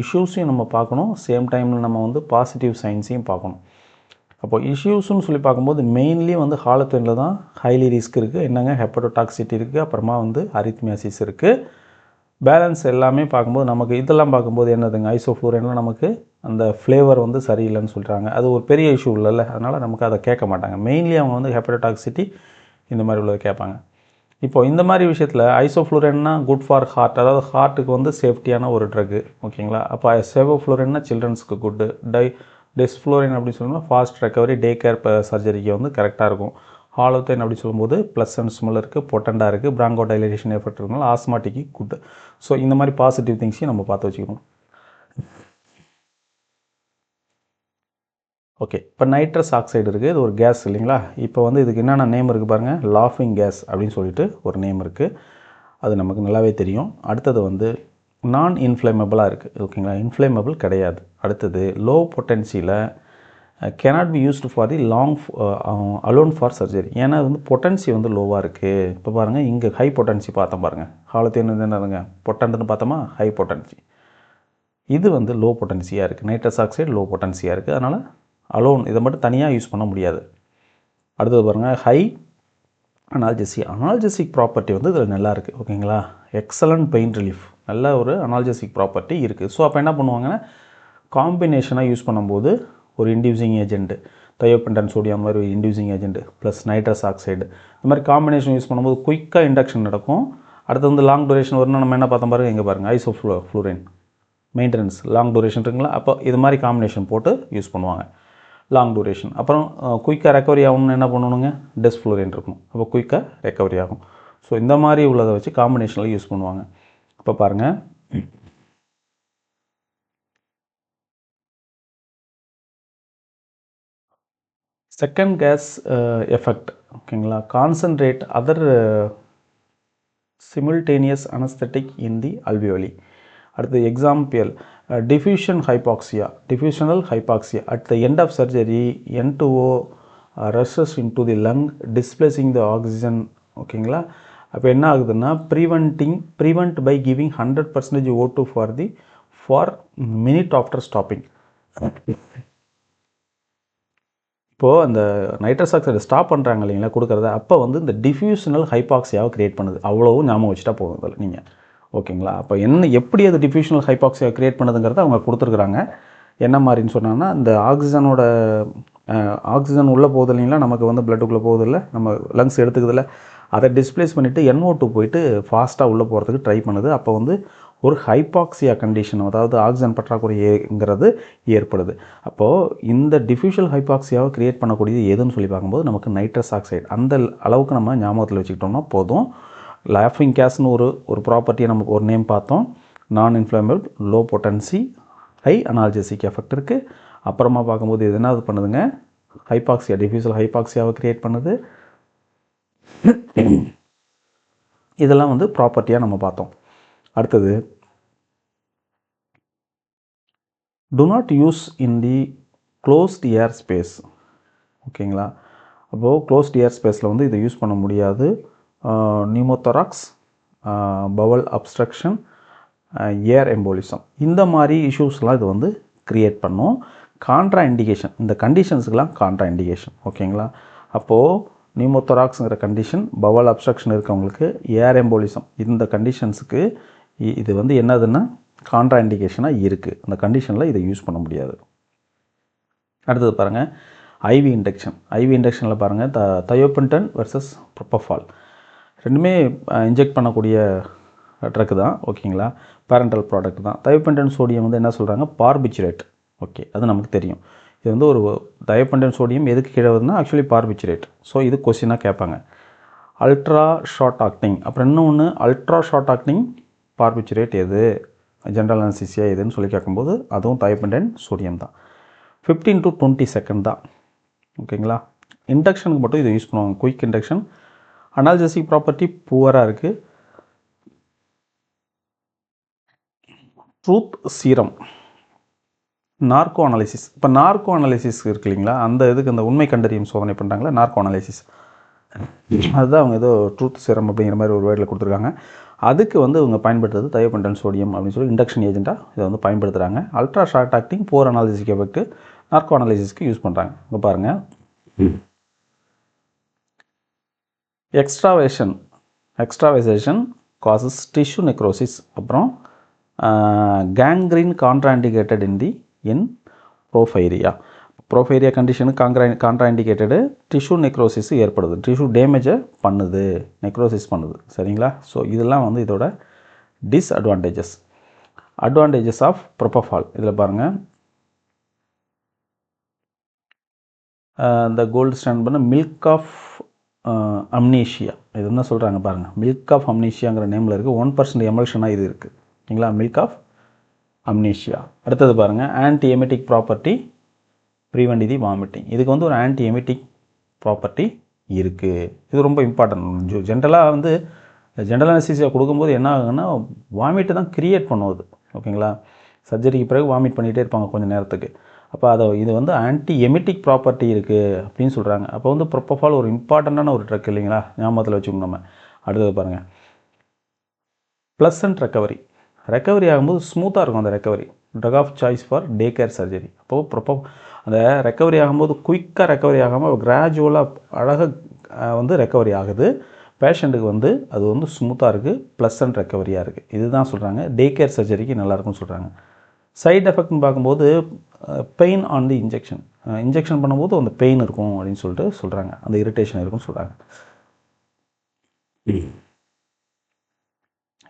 இஷ்யூஸையும் நம்ம பார்க்கணும், சேம் டைமில் நம்ம வந்து பாசிட்டிவ் சைன்ஸையும் பார்க்கணும். அப்போ இஷ்யூஸ்னு சொல்லி பார்க்கும்போது மெயின்லி வந்து ஹாலோத்தேனில் தான் ஹைலி ரிஸ்க் இருக்குது. என்னங்க ஹெப்படோடாக்சிட்டி இருக்குது, அப்புறமா வந்து அரித்மியாசிஸ் இருக்குது. பேலன்ஸ் எல்லாமே பார்க்கும்போது நமக்கு இதெல்லாம் பார்க்கும்போது என்னதுங்க, ஐசோஃப்ளூரேனில் நமக்கு அந்த ஃப்ளேவர் வந்து சரியில்லைன்னு சொல்கிறாங்க. அது ஒரு பெரிய இஷ்யூ இல்லைல்ல, அதனால் நமக்கு அதை கேட்க மாட்டாங்க. மெயின்லி அவங்க வந்து ஹெப்படோடாக்சிட்டி இந்த மாதிரி உள்ளதை கேட்பாங்க. இப்போது இந்த மாதிரி விஷயத்தில் ஐசோஃப்ளூரேன்னா குட் ஃபார் ஹார்ட், அதாவது ஹார்ட்டுக்கு வந்து சேஃப்டியான ஒரு ட்ரக்கு, ஓகேங்களா. அப்போ செவோஃப்ளூரேன்னா சில்ட்ரன்ஸ்க்கு குட்டு, டெஸ்ஃப்ளூரேன் அப்படின்னு சொல்லணும்னா ஃபாஸ்ட் ரெக்கவரி, டே கேர் சர்ஜரிக்கு வந்து கரெக்டாக இருக்கும். ஹாலோத்தேன் அப்படி சொல்லும்போது ப்ளசன்ட் ஸ்மெல் இருக்குது, பொட்டண்டாக இருக்குது, பிராங்கோ டைலேஷன் எஃபெக்ட் இருக்கனால ஆஸ்மாட்டிக்கு குட். ஸோ இந்த மாதிரி பாசிட்டிவ் திங்ஸையும் நம்ம பார்த்து வச்சுக்கணும். ஓகே, இப்போ நைட்ரஸ் ஆக்சைடு இருக்குது, இது ஒரு கேஸ் இல்லைங்களா. இப்போ வந்து இதுக்கு என்னென்ன நேம் இருக்குது பாருங்கள், லாஃபிங் கேஸ் அப்படின்னு சொல்லிட்டு ஒரு நேம் இருக்குது, அது நமக்கு நல்லாவே தெரியும். அடுத்தது வந்து நான் இன்ஃப்ளேமபிளாக இருக்குது, ஓகேங்களா, இன்ஃப்ளேமபிள் கிடையாது. அடுத்தது low பொட்டன்சியில் cannot be used for the long alone for surgery. ஏன்னா வந்து பொட்டன்சி வந்து லோவாக இருக்குது. இப்போ பாருங்கள், இங்கே ஹை பொட்டன்சி பார்த்தோம் பாருங்கள், ஹாலோத்தேன் என்னதுங்க பொட்டன்ட்னு பார்த்தோமா, ஹை பொட்டன்சி. இது வந்து லோ பொட்டன்சியாக இருக்குது, நைட்ரஸ் ஆக்சைடு லோ பொட்டன்சியாக இருக்குது, அதனால் அலோன் இதை மட்டும் தனியாக யூஸ் பண்ண முடியாது. அடுத்தது பாருங்கள், ஹை அனால்ஜெசிக் ப்ராப்பர்ட்டி வந்து இதில் நல்லா இருக்குது, ஓகேங்களா. எக்ஸலண்ட் பெயின் ரிலீஃப், நல்ல ஒரு அனால்ஜெசிக் ப்ராப்பர்ட்டி இருக்குது. ஸோ அப்போ என்ன பண்ணுவாங்கன்னா, காம்பினேஷனாக யூஸ் பண்ணும்போது ஒரு இன்டியூசிங் ஏஜென்ட்டு, தயோபென்டன் சோடியம் மாதிரி ஒரு inducing agent plus nitrous oxide, இந்த மாதிரி காம்பினேஷன் யூஸ் பண்ணும்போது குயிக்காக இண்டக்ஷன் நடக்கும். அடுத்து வந்து லாங் டூரேஷன் வரணும். நம்ம என்ன பார்த்தோம் பாருங்கள், இங்கே பாருங்கள், ஐசோஃப்ளூரேன் மெயின்டெனன்ஸ் லாங் டூரேஷன் இருக்குங்களா. அப்போ இது மாதிரி காம்பினேஷன் போட்டு யூஸ் பண்ணுவாங்க, லாங் டூரேஷன். அப்புறம் குயிக்காக ரெக்கவரி ஆகணும்னு என்ன பண்ணணுங்க, டெஸ்ஃப்ளூரேன் இருக்கணும், அப்போ குயிக்காக ரெக்கவரி ஆகும். ஸோ இந்த மாதிரி உள்ளதை வச்சு காம்பினேஷனில் யூஸ் பண்ணுவாங்க. இப்போ பாருங்கள், செகண்ட் கேஸ் எஃபெக்ட், ஓகேங்களா, concentrate other simultaneous anaesthetic in the alveoli. அடுத்து example, diffusional hypoxia at the end of surgery, N2O rushes into the lung displacing the oxygen, ஓகேங்களா. அப்போ என்ன ஆகுதுன்னா, prevent by giving 100% O2 for minute after stopping. இப்போது அந்த nitrous oxide stop பண்ணுறாங்க இல்லைங்களா கொடுக்குறத, அப்போ வந்து இந்த டிஃப்யூஷனல் ஹைபாக்சியாவை க்ரியேட் பண்ணுது. அவ்வளோவும் ஞாபகம் வச்சுட்டா போதும் அதில் நீங்கள், ஓகேங்களா. அப்போ எப்படி அது டிஃப்யூஷனல் ஹைபாக்சியா க்ரியேட் பண்ணுதுங்கிறத அவங்க கொடுத்துருக்குறாங்க. என்ன மாதிரின்னு சொன்னாங்கன்னா, இந்த ஆக்சிஜன் உள்ளே போகுது இல்லைங்களா, நமக்கு வந்து பிளட்டுக்குள்ளே போகுது இல்லை, நம்ம லங்ஸ் எடுத்துக்குதில்ல, அதை டிஸ்பிளேஸ் பண்ணிவிட்டு NO2 போயிட்டு ஃபாஸ்ட்டாக உள்ளே போகிறதுக்கு ட்ரை பண்ணுது. அப்போ வந்து ஒரு ஹைபாக்சியா கண்டிஷன், அதாவது ஆக்சிஜன் பற்றாக்குறைங்கிறது ஏற்படுது. அப்போது இந்த டிஃப்யூஷனல் ஹைபாக்சியாவை க்ரியேட் பண்ணக்கூடியது எதுன்னு சொல்லி பார்க்கும்போது நமக்கு நைட்ரஸ் ஆக்சைடு. அந்த அளவுக்கு நம்ம ஞாபகத்தில் வச்சுக்கிட்டோம்னா போதும். லாஃபிங் கேஸ்னு ஒரு ப்ராப்பர்ட்டியை நமக்கு ஒரு நேம் பார்த்தோம், non inflammable, low potency, high analgesic effect இருக்குது. அப்புறமா பார்க்கும்போது இது என்ன பண்ணுதுங்க, ஹைபாக்சியா, டிஃப்யூஷனல் ஹைபாக்சியாவை க்ரியேட் பண்ணுது. இதெல்லாம் வந்து ப்ராப்பர்ட்டியாக நம்ம பார்த்தோம். அடுத்தது, do not use in the closed air space, ஓகேங்களா. அப்போது க்ளோஸ்ட் ஏர் ஸ்பேஸில் வந்து இதை யூஸ் பண்ண முடியாது. Pneumothorax, bowel obstruction, air embolism, இந்த மாதிரி இஷ்யூஸ்லாம் இது வந்து க்ரியேட் பண்ணும். கான்ட்ரா இண்டிகேஷன், இந்த கண்டிஷன்ஸுக்கெலாம் கான்ட்ரா இண்டிகேஷன், ஓகேங்களா. அப்போது நியூமோதொராக்ஸுங்கிற கண்டிஷன், பவல் அப்ஸ்ட்ரக்ஷன் இருக்கவங்களுக்கு, ஏர் எம்போலிசம், இந்த கண்டிஷன்ஸுக்கு இது வந்து என்னதுன்னா கான்ட்ரா இண்டிகேஷனாக இருக்குது. அந்த கண்டிஷனில் இதை யூஸ் பண்ண முடியாது. அடுத்தது பாருங்கள், ஐவி இன்டெக்ஷனில் பாருங்கள், தயோபென்டன் வெர்சஸ் ப்ரொபஃபால், ரெண்டுமே இன்ஜெக்ட் பண்ணக்கூடிய ட்ரக் தான், ஓகேங்களா. பேரண்டல் ப்ராடக்ட் தான். தயோபென்டன் சோடியம் வந்து என்ன சொல்கிறாங்க, பார்பிச்சுரேட், ஓகே, அது நமக்கு தெரியும். இது வந்து ஒரு தயோபென்டன் சோடியம் எதுக்கு கீழே வருதுன்னா ஆக்சுவலி பார்பிச்சுரேட். ஸோ இது கொஸ்டினாக கேட்பாங்க. அல்ட்ரா ஷார்ட் ஆக்டிங், அப்புறம் இன்னொன்று அல்ட்ரா ஷார்ட் ஆக்டிங் பார்பிச்சுரேட் எது, ஜென்ரல் அனஸ்தீசியா எதுன்னு சொல்லி கேட்கும்போது அதுவும் தயோபென்டன் சோடியம் தான். 15 to 20 செகண்ட் தான், ஓகேங்களா. இண்டக்ஷனுக்கு மட்டும் இதை யூஸ் பண்ணுவாங்க, குயிக் இண்டக்ஷன். அனால்ஜெசிக் ப்ராப்பர்ட்டி புவராக இருக்குது. Truth serum, narco analysis. இப்போ நார்கோ அனாலிசிஸ் இருக்கு இல்லைங்களா, அந்த இதுக்கு அந்த உண்மை கண்டறியும் சோதனை பண்ணுறாங்களா, நார்கோ அனாலிசிஸ், அதுதான் அவங்க ஏதோ ட்ரூத் சீரம் அப்படிங்கிற மாதிரி ஒரு வேர்டில் கொடுத்துருக்காங்க. அதுக்கு வந்து இவங்க பயன்படுத்துறது தயோபென்டன் சோடியம் அப்படின்னு சொல்லி இண்டக்ஷன் ஏஜென்ட்டாக இதை வந்து பயன்படுத்துகிறாங்க. அல்ட்ரா ஷார்ட் ஆக்டிங், போர் அனாலிசிக் எஃபெக்ட், நார்கோ அனலைசிஸ்க்கு யூஸ் பண்ணுறாங்க. இங்கே பாருங்கள், எக்ஸ்ட்ராவைசேஷன் காசஸ் டிஷ்யூ நெக்ரோசிஸ். அப்புறம் கேங்க்ரீன் கான்ட்ராண்டிகேட்டட் இன் ப்ரோஃபைரியா. ப்ரோஃபைரியா கண்டிஷனுக்கு கான்ட்ராண்டிகேட்டடு டிஷ்யூ நெக்ரோசிஸ் ஏற்படுது, டிஷ்யூ டேமேஜை பண்ணுது, நெக்ரோசிஸ் பண்ணுது. சரிங்களா? ஸோ இதெல்லாம் வந்து இதோட டிஸ்அட்வான்டேஜஸ். அட்வான்டேஜஸ் ஆஃப் ப்ரோபோஃபால் இதில் பாருங்கள், இந்த கோல்டு ஸ்டாண்ட் பண்ண மில்க் ஆஃப் அம்னீஷியா. இது என்ன சொல்கிறாங்க பாருங்கள், மில்க் ஆஃப் அம்னீஷியாங்கிற நேமில் இருக்குது. 1% எமல்ஷனாக இது இருக்குது. ஓகேங்களா? Milk of amnesia. அடுத்தது பாருங்கள், anti emetic property prevent the vomiting. இதுக்கு வந்து ஒரு ஆன்டி எமெட்டிக் ப்ராப்பர்ட்டி இருக்குது. இது ரொம்ப இம்பார்ட்டன்ட். ஜென்ரலாக வந்து ஜென்ரல் அனஸ்தீசியா கொடுக்கும்போது என்ன ஆகுதுன்னா வாமிட்டு தான் க்ரியேட் பண்ணுவது. ஓகேங்களா? சர்ஜரிக்கு பிறகு வாமிட் பண்ணிகிட்டே இருப்பாங்க கொஞ்சம் நேரத்துக்கு. அப்போ இது வந்து ஆன்டி எமெட்டிக் ப்ராப்பர்ட்டி இருக்குது அப்படின்னு சொல்கிறாங்க. அப்போ வந்து ப்ரோபோஃபால் ஒரு இம்பார்ட்டண்ட்டான ஒரு ட்ரக் இல்லைங்களா? ஞாபகத்தில் வச்சுக்கணும் நம்ம. அடுத்தது பாருங்கள், ப்ளசன்ட் ரெக்கவரி ஆகும்போது ஸ்மூத்தாக இருக்கும் அந்த recovery. Drug of choice for day care surgery. அப்போது அந்த ரெக்கவரி ஆகும்போது குயிக்காக ரெக்கவரி ஆகாமல் கிராஜுவலாக அழகாக வந்து ரெக்கவரி ஆகுது. பேஷண்ட்டுக்கு வந்து அது வந்து ஸ்மூத்தாக இருக்குது, ப்ளசன்ட் ரெக்கவரியாக இருக்குது. இதுதான் சொல்கிறாங்க டே கேர் சர்ஜரிக்கு நல்லாயிருக்கும்னு சொல்கிறாங்க. சைட் எஃபெக்ட்னு பார்க்கும்போது பெயின் ஆன் தி இன்ஜெக்ஷன் பண்ணும்போது அந்த பெயின் இருக்கும் அப்படின்னு சொல்லிட்டு சொல்கிறாங்க, அந்த இரிட்டேஷன் இருக்குன்னு சொல்கிறாங்க.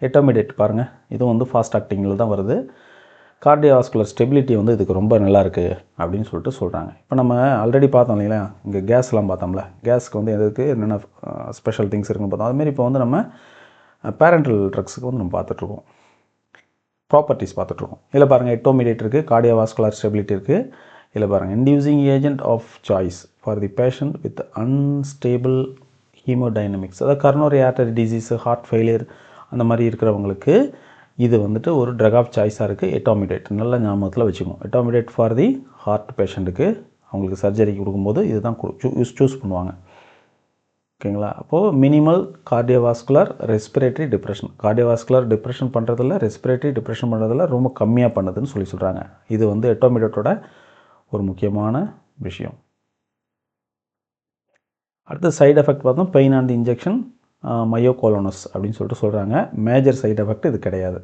எட்டோமிடேட் பாருங்கள், இதுவும் வந்து ஃபாஸ்ட் ஆக்டிங்கில் தான் வருது. கார்டியோவாஸ்குலர் ஸ்டெபிலிட்டி வந்து இதுக்கு ரொம்ப நல்லாயிருக்கு அப்படின்னு சொல்லிட்டு சொல்கிறாங்க. இப்போ நம்ம ஆல்ரெடி பார்த்தோம் இல்லைங்களா, இங்கே கேஸ்லாம் பார்த்தோம்ல, கேஸ்க்கு வந்து எதுக்கு என்னென்ன ஸ்பெஷல் திங்ஸ் இருக்குன்னு பார்த்தோம். அதுமாரி இப்போ வந்து நம்ம பேரண்டல் ட்ரக்ஸுக்கு வந்து நம்ம பார்த்துட்ருக்கோம், ப்ராப்பர்ட்டிஸ் பார்த்துட்ருக்கோம். இதில் பாருங்கள், எட்டோமிடேட் இருக்குது, கார்டியோவாஸ்குலர் ஸ்டெபிலிட்டி இருக்குது. இதில் பாருங்கள், inducing agent of choice for the patient with unstable haemodynamics. அதாவது coronary artery disease, heart failure அந்த மாதிரி இருக்கிறவங்களுக்கு இது வந்துட்டு ஒரு ட்ரக் ஆஃப் சாய்ஸாக இருக்குது எட்டோமிடேட். நல்ல ஞாபகத்தில் வச்சுக்கணும். எட்டோமிடேட் ஃபார் தி ஹார்ட் பேஷண்ட்டுக்கு அவங்களுக்கு சர்ஜரிக்கு கொடுக்கும்போது இதுதான் சூஸ் பண்ணுவாங்க. ஓகேங்களா? அப்போது minimal cardiovascular respiratory depression. Cardiovascular depression பண்ணுறதில்ல, ரெஸ்பிரேட்டரி டிப்ரெஷன் பண்ணுறதில்ல, ரொம்ப கம்மியாக பண்ணுதுன்னு சொல்கிறாங்க. இது வந்து எட்டோமிடேட்டோட ஒரு முக்கியமான விஷயம். அடுத்த சைடு எஃபெக்ட் பார்த்தோம், பெயின் ஆன் தி இன்ஜெக்ஷன், மயோகோலோனஸ் அப்படின்னு சொல்லிட்டு சொல்கிறாங்க. மேஜர் சைடு எஃபெக்ட் இது கிடையாது.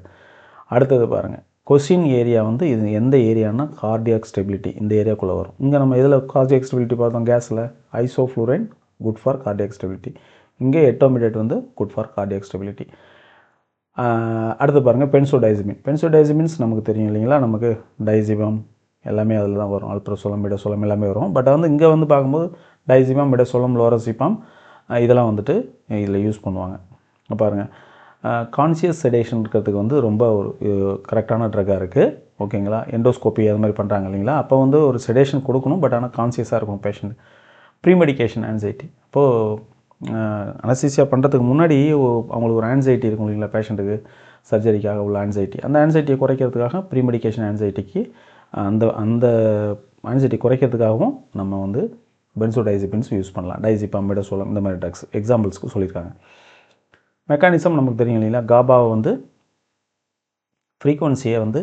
அடுத்தது பாருங்கள், கொஸ்டின் ஏரியா வந்து இது எந்த ஏரியானா கார்டியாக் ஸ்டெபிலிட்டி, இந்த ஏரியாக்குள்ளே வரும். இங்கே நம்ம இதில் கார்டியாக் ஸ்டெபிலிட்டி பார்த்தோம், கேஸில் ஐசோஃப்ளூரைன் குட் ஃபார் கார்டியாக் ஸ்டெபிலிட்டி. இங்கே எட்டோமிடேட் வந்து குட் ஃபார் கார்டியாக் ஸ்டெபிலிட்டி. அடுத்து பாருங்கள், பென்சோடைசிமின்ஸ் நமக்கு தெரியும் இல்லைங்களா, நமக்கு டைசிபம் எல்லாமே அதில் தான் வரும், அல்ப்ரசோலம், மிடசோலம் எல்லாமே வரும். பட் வந்து இங்கே வந்து பார்க்கும்போது டைசிபம், மிடசோலம், லோரசிபம் இதெல்லாம் வந்துட்டு இதில் யூஸ் பண்ணுவாங்க. பாருங்கள், கான்சியஸ் செடேஷன் இருக்கிறதுக்கு வந்து ரொம்ப ஒரு கரெக்டான ட்ரக்காக இருக்குது. ஓகேங்களா? எண்டோஸ்கோப்பி அது மாதிரி பண்ணுறாங்க இல்லைங்களா, அப்போ வந்து ஒரு செடேஷன் கொடுக்கணும், பட் ஆனால் கான்சியஸாக இருக்கும் பேஷண்ட். ப்ரீமெடிகேஷன் ஆன்சைட்டி. அப்போது அனஸ்தீசியா பண்ணுறதுக்கு முன்னாடி அவங்களுக்கு ஒரு ஆன்சைட்டி இருக்கும் இல்லைங்களா, பேஷண்ட்டுக்கு சர்ஜரிக்காக உள்ள ஆன்சைட்டி. அந்த ஆன்சைட்டியை குறைக்கிறதுக்காக ப்ரீமெடிகேஷன் ஆன்சைட்டிக்கு அந்த ஆன்சைட்டி குறைக்கிறதுக்காகவும் நம்ம வந்து பென்சோடைசிபின்ஸ் யூஸ் பண்ணலாம். டைசிபம், மிடசோலம் இந்த மாதிரி ட்ரக்ஸ் எக்ஸாம்பிள்ஸ்க்கு சொல்லியிருக்காங்க. மெக்கானிசம் நமக்கு தெரியும் இல்லைங்களா, காபாவை வந்து ஃப்ரீக்குவன்சியை வந்து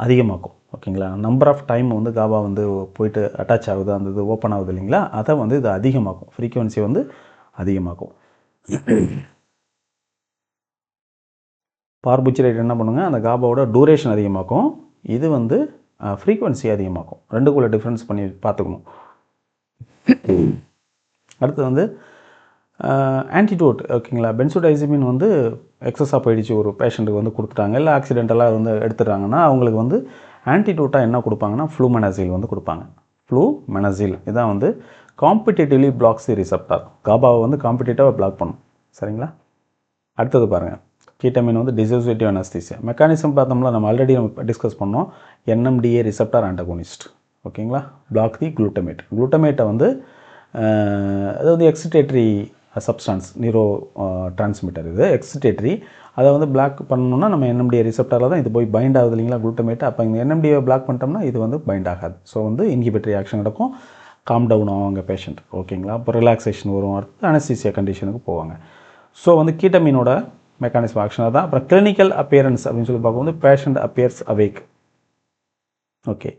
அதிகமாக்கும். ஓகேங்களா? நம்பர் ஆஃப் டைம் வந்து காபா வந்து போயிட்டு அட்டாச் ஆகுது, அந்த இது ஓப்பன் ஆகுது இல்லைங்களா, அதை வந்து இது அதிகமாக்கும், ஃப்ரீக்குவன்சியை வந்து அதிகமாக்கும். பார்புச்சிரேட் என்ன பண்ணுங்க, அந்த காபாவோட டூரேஷன் அதிகமாக்கும், இது வந்து ஃப்ரீக்குவன்சி அதிகமாக்கும். ரெண்டுக்குள்ளே டிஃப்ரென்ஸ் பண்ணி பார்த்துக்கணும். அடுத்து வந்து ஆன்டிடோட். ஓகேங்களா? பென்சோடைசிமின் வந்து எக்ஸஸாக போயிடுச்சு, ஒரு பேஷண்ட்டுக்கு வந்து கொடுத்துட்டாங்க, இல்லை ஆக்சிடென்டலாக வந்து எடுத்துட்டாங்கன்னா அவங்களுக்கு வந்து ஆன்டிடோட்டாக என்ன கொடுப்பாங்கன்னா ஃப்ளூமெனசில் வந்து கொடுப்பாங்க. ஃப்ளூமெனசில் இதான் வந்து காம்படிட்டிவ்லி பிளாக்ஸ் தி ரிசெப்டார். காபாவை வந்து காம்படிட்டிவாக பிளாக் பண்ணும். சரிங்களா? அடுத்தது பாருங்கள், கீட்டமின் வந்து டிசோசியேட்டிவ் அனஸ்தீசியா. மெக்கானிசம் பார்த்தோம்னா நம்ம ஆல்ரெடி டிஸ்கஸ் பண்ணோம், NMDA ரிசெப்டார் ஆன்டகோனிஸ்ட். ஓகேங்களா? பிளாக் தி குளுட்டமேட்டை வந்து அது வந்து எக்ஸிடேட்டரி சப்ஸ்டான்ஸ், நியூரோ டிரான்ஸ்மிட்டர், இது எக்ஸிடேட்டரி. அதை வந்து பிளாக் பண்ணணும்னா நம்ம NMDA ரிசெப்டாரில் தான் இது போய் பைண்ட் ஆகுது இல்லைங்களா, குளுட்டமேட். அப்போ இந்த NMDA பிளாக் பண்ணிட்டோம்னா இது வந்து பைண்ட் ஆகாது. ஸோ வந்து இன்ஹிபிட்டரி ஆக்ஷன் நடக்கும், காம் டவுன் ஆவாங்க பேஷண்ட். ஓகேங்களா? அப்போ ரிலாக்ஸேஷன் வரும், அடுத்து அனஸ்தீசியா கண்டிஷனுக்கு போவாங்க. ஸோ வந்து கீட்டமினோட மெக்கானிசம் ஆக்ஷனாக தான். அப்புறம் கிளினிக்கல் அப்பியரன்ஸ் அப்படின்னு சொல்லி பார்க்கும்போது பேஷண்ட் அப்பியர்ஸ் அவேக். ஓகே,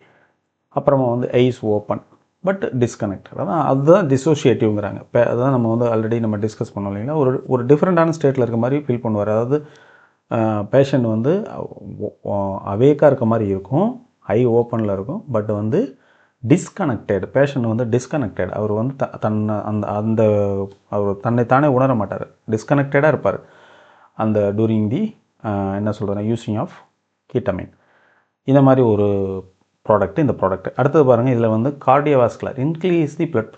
அப்புறமா வந்து ஐஸ் ஓப்பன் பட் டிஸ்கனெக்டட். அதான் அதுதான் டிசோஷியேட்டிவ்ங்கிறாங்க. இப்போ அதுதான் நம்ம வந்து ஆல்ரெடி நம்ம டிஸ்கஸ் பண்ணோம் இல்லைங்களா, ஒரு டிஃப்ரெண்ட்டான ஸ்டேட்டில் இருக்க மாதிரி ஃபீல் பண்ணுவார். அதாவது பேஷண்ட் வந்து அவேக்காக இருக்க மாதிரி இருக்கும், ஐ ஓப்பனில் இருக்கும், பட் வந்து டிஸ்கனெக்டட். பேஷண்ட் வந்து டிஸ்கனெக்டட். அவர் வந்து தன்னை அந்த அவர் தன்னைத்தானே உணர மாட்டார், டிஸ்கனெக்டடாக இருப்பார் அந்த டூரிங் தி என்ன சொல்கிறேன் யூஸிங் ஆஃப் கீட்டமைன். இந்த மாதிரி ஒரு ப்ராடக்ட் இந்த ப்ராடக்ட். அடுத்தது பாருங்கள், இதில் வந்து cardiovascular increase the blood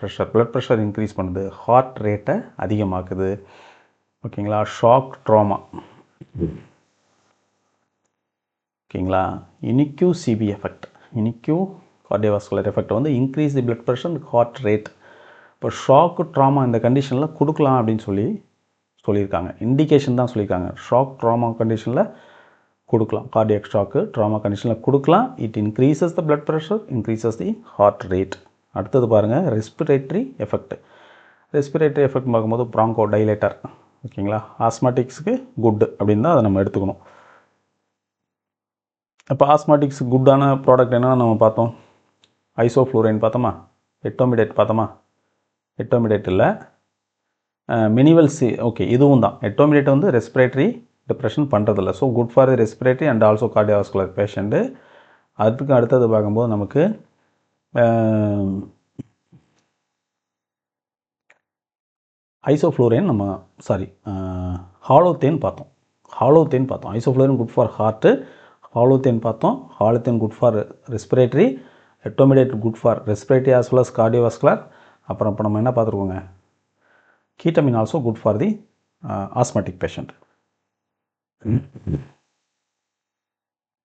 pressure increase பண்ணுது, ஹார்ட் ரேட்டை அதிகமாக்குது. ஓகேங்களா. Shock trauma. ஓகேங்களா. Unique CV effect, unique cardiovascular effect வந்து increase the blood pressure heart rate. இப்போ ஷாக்கு ட்ராமா இந்த கண்டிஷனில் கொடுக்கலாம் அப்படின்னு சொல்லியிருக்காங்க. இண்டிகேஷன் தான் சொல்லியிருக்காங்க. ஷாக் ட்ராமா கண்டிஷனில் கொடுக்கலாம், கார்டியாக் ஷாக்கு ட்ராமா கண்டிஷனில் கொடுக்கலாம். It increases the blood pressure, increases the heart rate. அடுத்தது பாருங்கள், ரெஸ்பிரேட்டரி எஃபெக்ட். ரெஸ்பிரேட்டரி எஃபெக்ட் பார்க்கும்போது ப்ராங்கோ டைலேட்டர். ஓகேங்களா. ஆஸ்மாட்டிக்ஸுக்கு குட் அப்படின்னு தான் அதை நம்ம எடுத்துக்கணும். இப்போ ஆஸ்மாட்டிக்ஸ் குட்டான ப்ராடக்ட் என்னென்னா நம்ம பார்த்தோம், ஐசோஃப்ளூரைன் பார்த்தோமா, எட்டோமிடேட் பார்த்தோமா, எட்டோமிடேட் இல்லை மினிவல் சி. ஓகே, இதுவும் தான். எட்டோமிடேட் வந்து ரெஸ்பிரேட்டரி டிப்ரெஷன் பண்ணுறதில்ல. So good for the respiratory and also cardiovascular patient. அதுக்கு அடுத்தது பார்க்கும்போது நமக்கு ஐசோஃப்ளூரைன் நம்ம ஹாலோத்தேன் பார்த்தோம். Isoflurane good for heart, halothane பார்த்தோம். Halothane good for respiratory, etomidate good for respiratory as well as cardiovascular. அப்புறம் இப்போ நம்ம என்ன பார்த்துருக்கோங்க, ketamine also good for the asthmatic patient.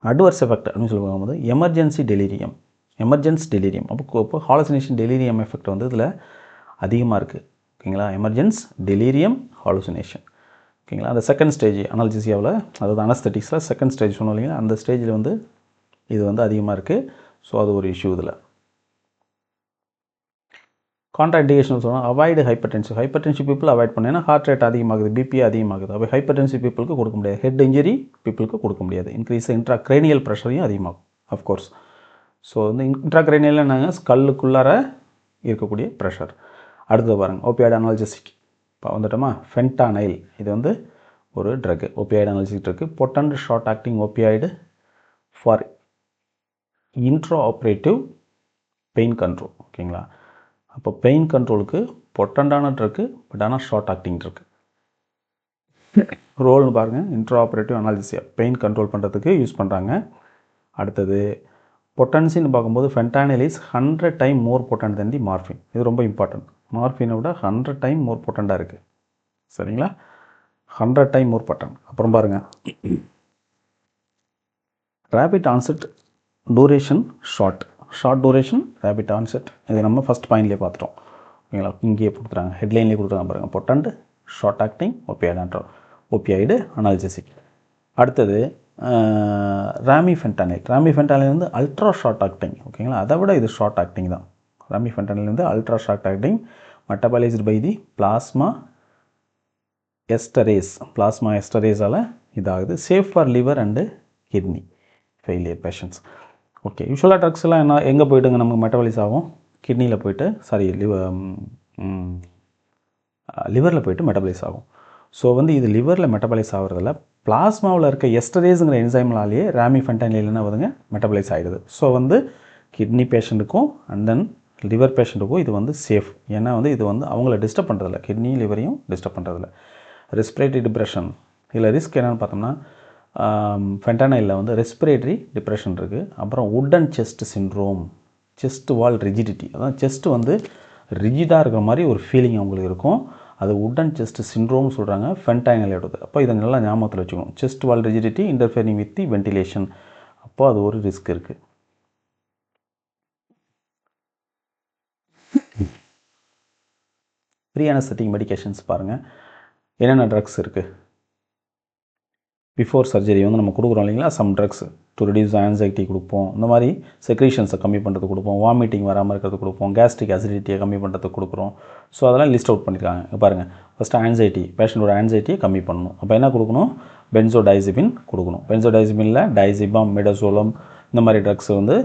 Adverse effect அப்படின்னு சொல்லும்போது எமர்ஜென்சி டெலிரியம். அப்போ ஹாலுசினேஷன் டெலிரியம் எஃபெக்ட் வந்து இதில் அதிகமாக இருக்குது. ஓகேங்களா. Emergence delirium hallucination. ஓகேங்களா. அந்த செகண்ட் ஸ்டேஜ் அனால்ஜிசியாவில், அதாவது அனஸ்தட்டிக்ஸில் செகண்ட் ஸ்டேஜ் சொன்னோம் இல்லைங்களா, அந்த ஸ்டேஜில் வந்து இது வந்து அதிகமாக இருக்குது. ஸோ அது ஒரு இஷ்யூ. இதில் கான்ட்ராஇண்டிகேஷன் சொன்னால் அவாய்டு ஹைப்பர்டென்சிவ் பீப்புள் அவாய்ட் பண்ண, ஏன்னா ஹார்ட் ரேட் அதிகமாகுது, பிபி அதிகமாகுது. அப்போ ஹைப்பர்டென்சிவ் பீப்புளுக்கு கொடுக்க முடியாது, ஹெட் இன்ஜரி பீப்புளுக்கு கொடுக்க முடியாது. இன்க்ரீஸ் இன்ட்ராக்ரேனியல் ப்ரெஷரையும் அதிகமாகும் அஃப்கோர்ஸ். ஸோ வந்து இன்ட்ராக்ரேனியல் என்னங்க, ஸ்கல்லுக்குள்ளார இருக்கக்கூடிய ப்ரெஷர். அடுத்தது பாருங்கள், ஓபியாய்டு அனால்ஜெசிக். இப்போ வந்துட்டோமா, ஃபென்டானைல். இது வந்து ஒரு drug, opioid analgesic drug, potent short acting opioid for intraoperative pain control. ஓகேங்களா. அப்போ பெயின் கண்ட்ரோலுக்கு பொட்டண்டான ட்ரக்கு, பட் ஆனால் ஷார்ட் ஆக்டிங் ட்ரக்கு. ரோல்னு பாருங்கள், intraoperative analgesia pain control பண்ணுறதுக்கு யூஸ் பண்ணுறாங்க. அடுத்தது பொட்டன்சின்னு பார்க்கும்போது fentanyl is 100 time more potent than the morphine. இது ரொம்ப இம்பார்ட்டன்ட். மார்ஃபினை விட 100 டைம் மோர் பொட்டண்டாக இருக்குது. சரிங்களா. 100 டைம் மோர் பொட்டன்ட். அப்புறம் பாருங்கள், rapid onset duration short duration rapid onset. இது நம்ம ஃபஸ்ட் பாயிண்ட்லேயே பார்த்துட்டோம். ஓகேங்களா. இங்கேயே கொடுத்துறாங்க, ஹெட்லைன்லேயே கொடுத்துறாங்க பாருங்கள், potent short acting opioid analgesic. அடுத்தது ராமிஃபென்டானில் வந்து அல்ட்ரா ஷார்ட் ஆக்டிங். ஓகேங்களா. அதை விட இது ஷார்ட் ஆக்டிங் தான். ராமிஃபென்டானில் வந்து ultra short acting, metabolised by the plasma எஸ்டரேஸால் இதாகுது. Safe for liver and kidney failure patients. Okay. யூஸ்வலாக ட்ரக்ஸ் எல்லாம் என்ன எங்கே போய்ட்டுங்க நமக்கு மெட்டபாலைஸ் ஆகும், கிட்னியில் போய்ட்டு லிவரில் போய்ட்டு மெட்டபாலைஸ் ஆகும். ஸோ வந்து இது லிவரில் மெட்டபாலைஸ் ஆகிறதில்ல, பிளாஸ்மாவில் இருக்க எஸ்டரேஸுங்கிற என்சைம்னாலேயே ராமிஃபென்டானில் என்ன வருதுங்க, மெட்டபாலைஸ் ஆகிடுது. ஸோ வந்து கிட்னி பேஷண்ட்டுக்கும் அண்ட் தென் லிவர் பேஷண்ட்டுக்கும் இது வந்து சேஃப். ஏன்னா வந்து இது வந்து அவங்கள டிஸ்டர்ப் பண்ணுறதில்ல, கிட்னி லிவரையும் டிஸ்டர்ப் பண்ணுறதில்ல. ரெஸ்பிரேட்டரி டிப்ரெஷன், இதில் ரிஸ்க் என்னென்னு பார்த்தோம்னா, ஃபென்டானைலில் வந்து ரெஸ்பிரேட்டரி டிப்ரெஷன் இருக்குது. அப்புறம் would and chest syndrome, chest wall rigidity, அதான் செஸ்ட் வந்து ரிஜிடாக இருக்கிற மாதிரி ஒரு ஃபீலிங் அவங்களுக்கு இருக்கும். அது வுட் அண்ட் செஸ்ட் சிண்ட்ரோம் சொல்கிறாங்க ஃபென்டானைலோடது. அப்போ இதை நல்லா ஞாபகத்தில் வச்சுக்கணும். Chest wall rigidity interfering with the ventilation, அப்போ அது ஒரு ரிஸ்க் இருக்குது. ப்ரீ அனஸ்தெட்டிக் மெடிகேஷன்ஸ் பாருங்கள், என்னென்ன ட்ரக்ஸ் இருக்குது. பிஃபோர் சர்ஜரி வந்து நம்ம கொடுக்குறோம் இல்லைங்களா, some drugs to reduce anxiety கொடுப்போம், இந்த மாதிரி செக்ரீஷன்ஸை கம்மி பண்ணுறதுக்கு கொடுப்போம், வாமிட்டிங் வராமல் இருக்கிறது கொடுப்போம், கேஸ்ட்ரிக் அசிடிட்டியை கம்மி பண்ணுறதுக்கு கொடுக்குறோம். ஸோ அதெல்லாம் லிஸ்ட் அவுட் பண்ணியிருக்காங்க பாருங்கள். ஃபஸ்ட்டு ஆன்சைட்டி, பேஷண்ட்டோட ஆன்சைட்டியை கம்மி பண்ணணும். அப்போ என்ன கொடுக்கணும், பென்சோடைசிபின் கொடுக்கணும். பென்சோடைசிபினில் டைசிபாம், மிடசோலம் இந்த மாதிரி ட்ரக்ஸ் வந்து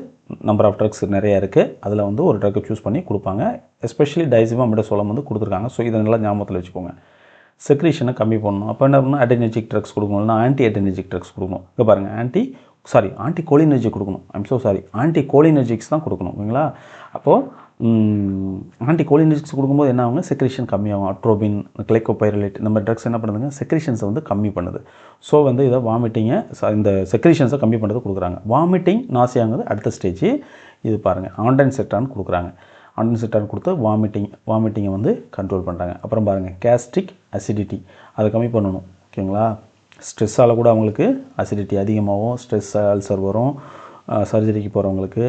நம்பர் ஆஃப் ட்ரக்ஸ் நிறையா இருக்குது. அதில் வந்து ஒரு ட்ரக்கை சூஸ் பண்ணி கொடுப்பாங்க. எஸ்பெஷலி டைசிமா மிடசோலம் வந்து கொடுத்துருக்காங்க. ஸோ இதை நல்லா ஞாபகத்தில் வச்சுக்கோங்க. செக்ரீஷனை கம்மி பண்ணணும். அப்போ என்ன பண்ணணும், அட்ரினர்ஜிக் ட்ரக்ஸ் கொடுக்கணும், இல்லைனா ஆன்டி அட்ரினர்ஜிக் ட்ரக்ஸ் கொடுக்கணும். இங்கே பாருங்கள், ஆன்டி கோலினர்ஜிக் கொடுக்கணும். ஆன்டி கோலினர்ஜிக்ஸ் தான் கொடுக்கணும். ஓகேங்களா? அப்போது ஆன்டி கோலினர்ஜிக்ஸ் கொடுக்கும்போது என்ன ஆகுங்க, செக்ரீஷன் கம்மியாகும். அட்ரோபின், கிளைகோபைரலேட் இந்த மாதிரி ட்ரக்ஸ் என்ன பண்ணுதுங்க, செக்ரீஷன்ஸை வந்து கம்மி பண்ணுது. ஸோ வந்து இதை வாமிட்டிங்கை இந்த செக்ரீஷன்ஸை கம்மி பண்ணுறது கொடுக்குறாங்க. வாமிட்டிங் நாசியாங்கிறது அடுத்த ஸ்டேஜ். இது பாருங்கள், ஆன்டன்செட்டான் கொடுக்குறாங்க. ஆன்டன்செட்டான் கொடுத்து வாமிட்டிங்கை வந்து கண்ட்ரோல் பண்ணுறாங்க. அப்புறம் பாருங்கள், கேஸ்ட்ரிக் அசிடிட்டி அதை கம்மி பண்ணணும். ஓகேங்களா? ஸ்ட்ரெஸ்ஸால் கூட அவங்களுக்கு அசிடிட்டி அதிகமாகும், ஸ்ட்ரெஸ் அல்சர் வரும் சர்ஜரிக்கு போகிறவங்களுக்கு.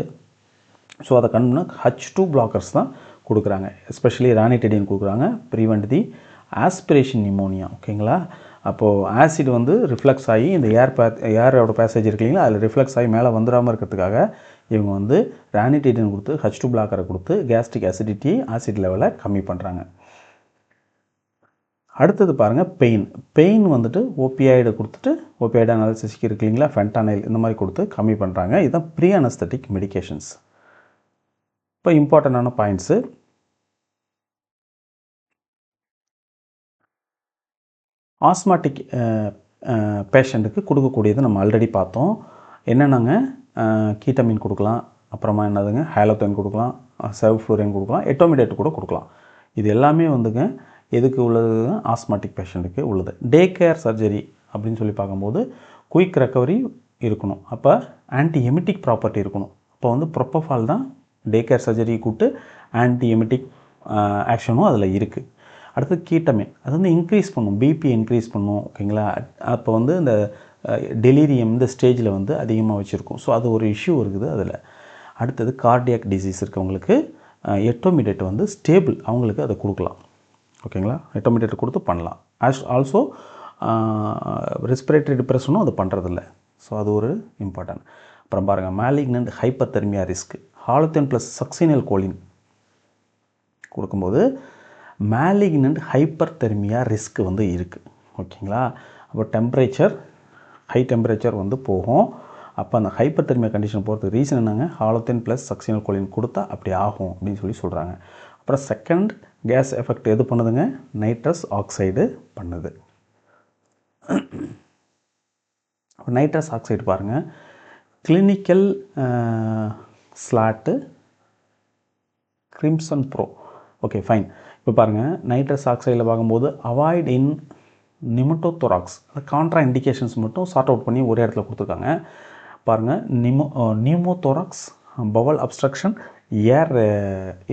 ஸோ அதை கண்டுனா H2 பிளாக்கர்ஸ் தான் கொடுக்குறாங்க. எஸ்பெஷலி ரானிடெடின் கொடுக்குறாங்க, ப்ரிவெண்ட் தி ஆஸ்பிரேஷன் நிமோனியா. ஓகேங்களா? அப்போது ஆசிட் வந்து ரிஃப்ளெக்ஸ் ஆகி இந்த ஏரோட பேசேஜ் இருக்கு இல்லைங்களா, அதில் ரிஃப்ளெக்ஸ் ஆகி மேலே வந்துடாமல் இருக்கிறதுக்காக இவங்க வந்து ரானிடெடின் கொடுத்து H2 பிளாக்கரை கொடுத்து கேஸ்ட்ரிக் அசிடிட்டி ஆசிட் லெவலை கம்மி பண்ணுறாங்க. அடுத்தது பாருங்கள், பெயின் வந்துட்டு ஓபியாய்டு கொடுத்துட்டு, ஓபியாய்டு அனாலிசிஸ்க்கு இருக்கு இல்லைங்களா, ஃபென்டானைல் இந்த மாதிரி கொடுத்து கம்மி பண்ணுறாங்க. இதுதான் ப்ரீ அனஸ்தட்டிக் மெடிகேஷன்ஸ். இப்போ இம்பார்ட்டண்டான பாயிண்ட்ஸு, ஆஸ்மாட்டிக் பேஷண்ட்டுக்கு கொடுக்கக்கூடியது நம்ம ஆல்ரெடி பார்த்தோம். என்னென்னாங்க, கீட்டமின் கொடுக்கலாம், அப்புறமா என்னதுங்க, ஹேலோதன் கொடுக்கலாம், செவ்ஃப்ளூரின் கொடுக்கலாம், எட்டோமிடேட் கூட கொடுக்கலாம். இது எல்லாமே வந்துங்க எதுக்கு உள்ளது, ஆஸ்மாட்டிக் பேஷண்ட்டுக்கு உள்ளது. டே கேர் சர்ஜரி அப்படின்னு சொல்லி பார்க்கும்போது குயிக் ரெக்கவரி இருக்கணும். அப்போ ஆன்டி எமிட்டிக் ப்ராப்பர்ட்டி இருக்கணும். அப்போ வந்து ப்ரொப்போஃபால் தான் டே கேர் சர்ஜரி கூப்பிட்டு ஆன்டி எமிட்டிக் ஆக்ஷனும் அதில் இருக்குது. அடுத்து கீட்டமின், அது வந்து இன்க்ரீஸ் பண்ணும், பிபி இன்க்ரீஸ் பண்ணும். ஓகேங்களா? அப்போ வந்து இந்த டெலிரியம் இந்த ஸ்டேஜில் வந்து அதிகமாக வச்சுருக்கும். ஸோ அது ஒரு இஷ்யூ இருக்குது அதில். அடுத்தது கார்டியாக் டிசீஸ் இருக்கவங்களுக்கு எட்டோமிடேட் வந்து ஸ்டேபிள், அவங்களுக்கு அதை கொடுக்கலாம். ஓகேங்களா? எட்டோமிடேட் கொடுத்து பண்ணலாம். ஆல்சோ ரெஸ்பிரேட்டரி டிப்ரெஷனும் அது பண்ணுறதில்ல. ஸோ அது ஒரு இம்பார்ட்டன்ட். அப்புறம் பாருங்கள், மேலிக்னன்ட் ஹைப்பர்தெர்மியா ரிஸ்க், ஹாலோதன் ப்ளஸ் சக்சினல் கோலின் கொடுக்கும்போது மேலிக்னன்ட் ஹைப்பர்தெர்மியா ரிஸ்க் வந்து இருக்குது. ஓகேங்களா? அப்போ ஹை டெம்பரேச்சர் வந்து போகும். அப்போ அந்த ஹைப்பர்தெர்மியா கண்டிஷன் போகிறதுக்கு ரீசன் என்னங்க, ஹாலோதன் ப்ளஸ் சக்சினல் கோலின் கொடுத்தா அப்படி ஆகும் அப்படின்னு சொல்லி சொல்கிறாங்க. அப்புறம் செகண்ட் கேஸ் எஃபெக்ட் எது பண்ணுதுங்க, நைட்ரஸ் ஆக்சைடு பண்ணுது. நைட்ரஸ் ஆக்சைடு பாருங்கள், clinical slot crimson pro. Okay fine. இப்போ பாருங்கள், நைட்ரஸ் ஆக்சைடில் பார்க்கும்போது அவாய்ட் இன் நிமோட்டோதொராக்ஸ், அந்த கான்ட்ரா இண்டிகேஷன்ஸ் மட்டும் சார்ட் அவுட் பண்ணி ஒரே இடத்துல கொடுத்துருக்காங்க. பாருங்கள், pneumothorax, bowel obstruction, air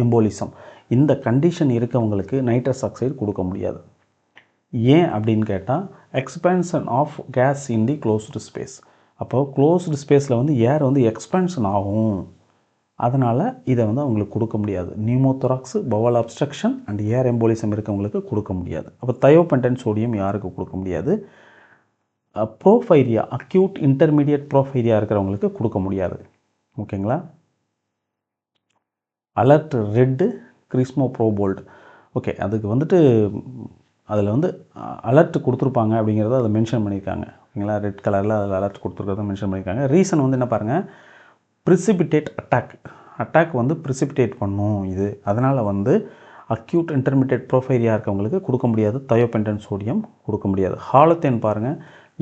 embolism, இந்த கண்டிஷன் இருக்கவங்களுக்கு நைட்ரஸ் ஆக்சைடு கொடுக்க முடியாது. ஏன் அப்படின்னு கேட்டால், expansion of gas in the closed space. அப்போது க்ளோஸ்டு ஸ்பேஸில் வந்து ஏர் வந்து எக்ஸ்பேன்ஷன் ஆகும், அதனால் இதை வந்து அவங்களுக்கு கொடுக்க முடியாது. Pneumothorax, bowel obstruction and air embolism இருக்கவங்களுக்கு கொடுக்க முடியாது. அப்போ தயோபென்டன் சோடியம் யாருக்கு கொடுக்க முடியாது, ப்ரோஃபைரியா, அக்யூட் இன்டர்மீடியட் ப்ரோஃபைரியா இருக்கிறவங்களுக்கு கொடுக்க முடியாது. ஓகேங்களா? அலர்ட் ரெட்டு, கிறிஸ்மோ ப்ரோபோல்டு. ஓகே, அதுக்கு வந்துட்டு அதில் வந்து அலர்ட் கொடுத்துருப்பாங்க அப்படிங்கிறத அதை மென்ஷன் பண்ணியிருக்காங்க. ஓகேங்களா? ரெட் கலரில் அதில் அலர்ட் கொடுத்துருக்கிறத மென்ஷன் பண்ணியிருக்காங்க. ரீசன் வந்து என்ன பாருங்கள், ப்ரிசிபிடேட் அட்டாக் வந்து ப்ரிசிபிடேட் பண்ணும் இது. அதனால் வந்து அக்யூட் இன்டர்மீடியட் ப்ரோஃபைரியா இருக்கவங்களுக்கு கொடுக்க முடியாது, தயோபென்டன் சோடியம் கொடுக்க முடியாது. ஹாலோதேன் பாருங்கள்,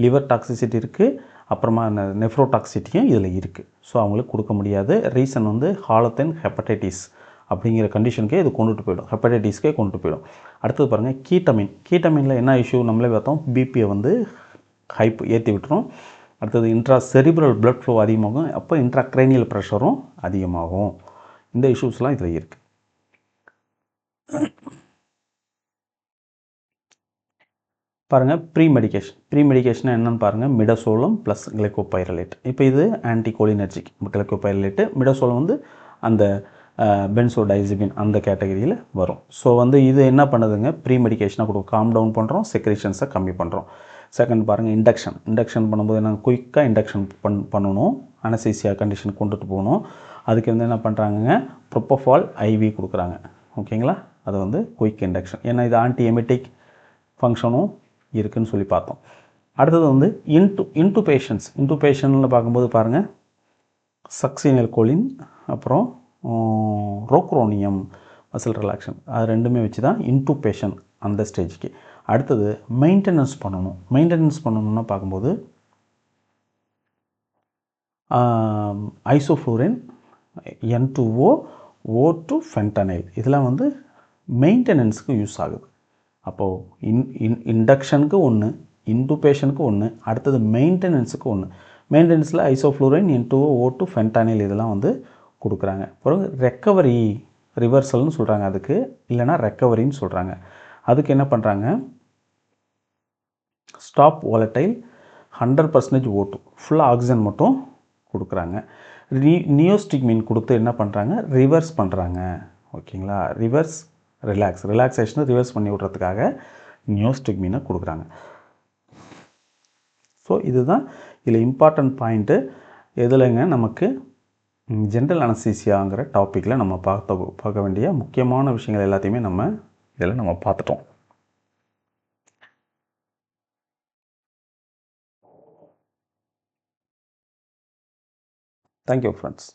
லிவர் டாக்ஸிசிட்டி இருக்குது, அப்புறமா நெஃப்ரோடாக்சிட்டியும் இதில் இருக்குது. ஸோ அவங்களுக்கு கொடுக்க முடியாது. ரீசன் வந்து ஹாலோதேன் ஹெப்படைட்டிஸ் அப்படிங்கிற கண்டிஷனுக்கே இது கொண்டுட்டு போயிடும், ஹெப்படைட்டிஸ்க்கே கொண்டுட்டு போயிடும். அடுத்தது பாருங்கள், கீட்டமினில் என்ன இஷ்யூ நம்மளே பார்த்தோம், பிபியை வந்து ஹைப் ஏற்றி விட்டுரும். அடுத்தது இன்ட்ரா செரிப்ரல் பிளட் ஃப்ளோ அதிகமாகும், அப்போ இன்ட்ரா கிரேனியல் ப்ரெஷரும் அதிகமாகும். இந்த இஷ்யூஸ்லாம் இதில் இருக்குது. பாருங்கள், ப்ரீ மெடிகேஷன் என்னென்னு பாருங்கள், மிடசோலம் ப்ளஸ் கிளைகோபைரலேட். இப்போ இது ஆன்டி கோலினர்ஜிக் கிளைகோபைரலேட்டு, மிடசோலம் வந்து அந்த பென்சோடைசிபின் அந்த கேட்டகரியில் வரும். ஸோ வந்து இது என்ன பண்ணுதுங்க, ப்ரீ மெடிகேஷனாக கொடுக்கும், காம் டவுன் பண்ணுறோம், செக்ரேஷன்ஸை கம்மி பண்ணுறோம். செகண்ட் பாருங்கள், இண்டக்ஷன் பண்ணும்போது என்ன, குயிக்காக இண்டக்ஷன் பண்ணணும், அனசீசியா கண்டிஷன் கொண்டுட்டு போகணும். அதுக்கு வந்து என்ன பண்ணுறாங்க, ப்ரொப்போஃபால் ஐவி கொடுக்குறாங்க. ஓகேங்களா? அது வந்து குயிக் இண்டக்ஷன், ஏன்னா இது ஆன்டி எமிட்டிக் ஃபங்க்ஷனும் இருக்குதுன்னு சொல்லி பார்த்தோம். அடுத்தது வந்து இன்டூபேஷனில் பார்க்கும்போது பாருங்கள், சக்சீனியல் கோலின், அப்புறம் ரோக்ரோனியம் மசில் ரிலாக்ஷன், அது ரெண்டுமே வச்சு தான் இன்டூபேஷன் அந்த ஸ்டேஜுக்கு. அடுத்தது மெயின்டெனன்ஸ் பண்ணணும். மெயின்டெனன்ஸ் பண்ணணும்னா பார்க்கும்போது ஐசோஃப்ளூரின், N2O, O2 ஃபென்டனைல், இதெல்லாம் வந்து மெயின்டெனன்ஸுக்கு யூஸ் ஆகுது. அப்போது இண்டக்ஷனுக்கு ஒன்று, இன்டூபேஷனுக்கு ஒன்று, அடுத்தது மெயின்டெனன்ஸுக்கு ஒன்று. மெயின்டெனன்ஸில் ஐசோஃப்ளூரின், N2O, O2 ஃபென்டனைல் இதெல்லாம் வந்து கொடுக்குறாங்க. அப்புறம் ரெக்கவரி, ரிவர்சல்னு சொல்கிறாங்க அதுக்கு, இல்லைனா ரெக்கவரின்னு சொல்கிறாங்க. அதுக்கு என்ன பண்ணுறாங்க, ஸ்டாப் வாலட்டைல், 100% O2, ஃபுல்லாக ஆக்சிஜன் மட்டும் கொடுக்குறாங்க. நியோஸ்டிக்மின் கொடுத்து என்ன பண்ணுறாங்க, ரிவர்ஸ் பண்ணுறாங்க. ஓகேங்களா, ரிலாக்ஸேஷனை ரிவர்ஸ் பண்ணி விட்றதுக்காக நியோஸ்டிக்மினை கொடுக்குறாங்க. ஸோ இதுதான் இதில் இம்பார்ட்டன்ட் பாயிண்ட்டு. எதுலங்க நமக்கு ஜென்ரல் அனஸ்தீசியாங்கிற டாப்பிக்கில் நம்ம பார்க்க வேண்டிய முக்கியமான விஷயங்கள் எல்லாத்தையுமே நம்ம இதில் நம்ம பார்த்துட்டோம். Thank you friends.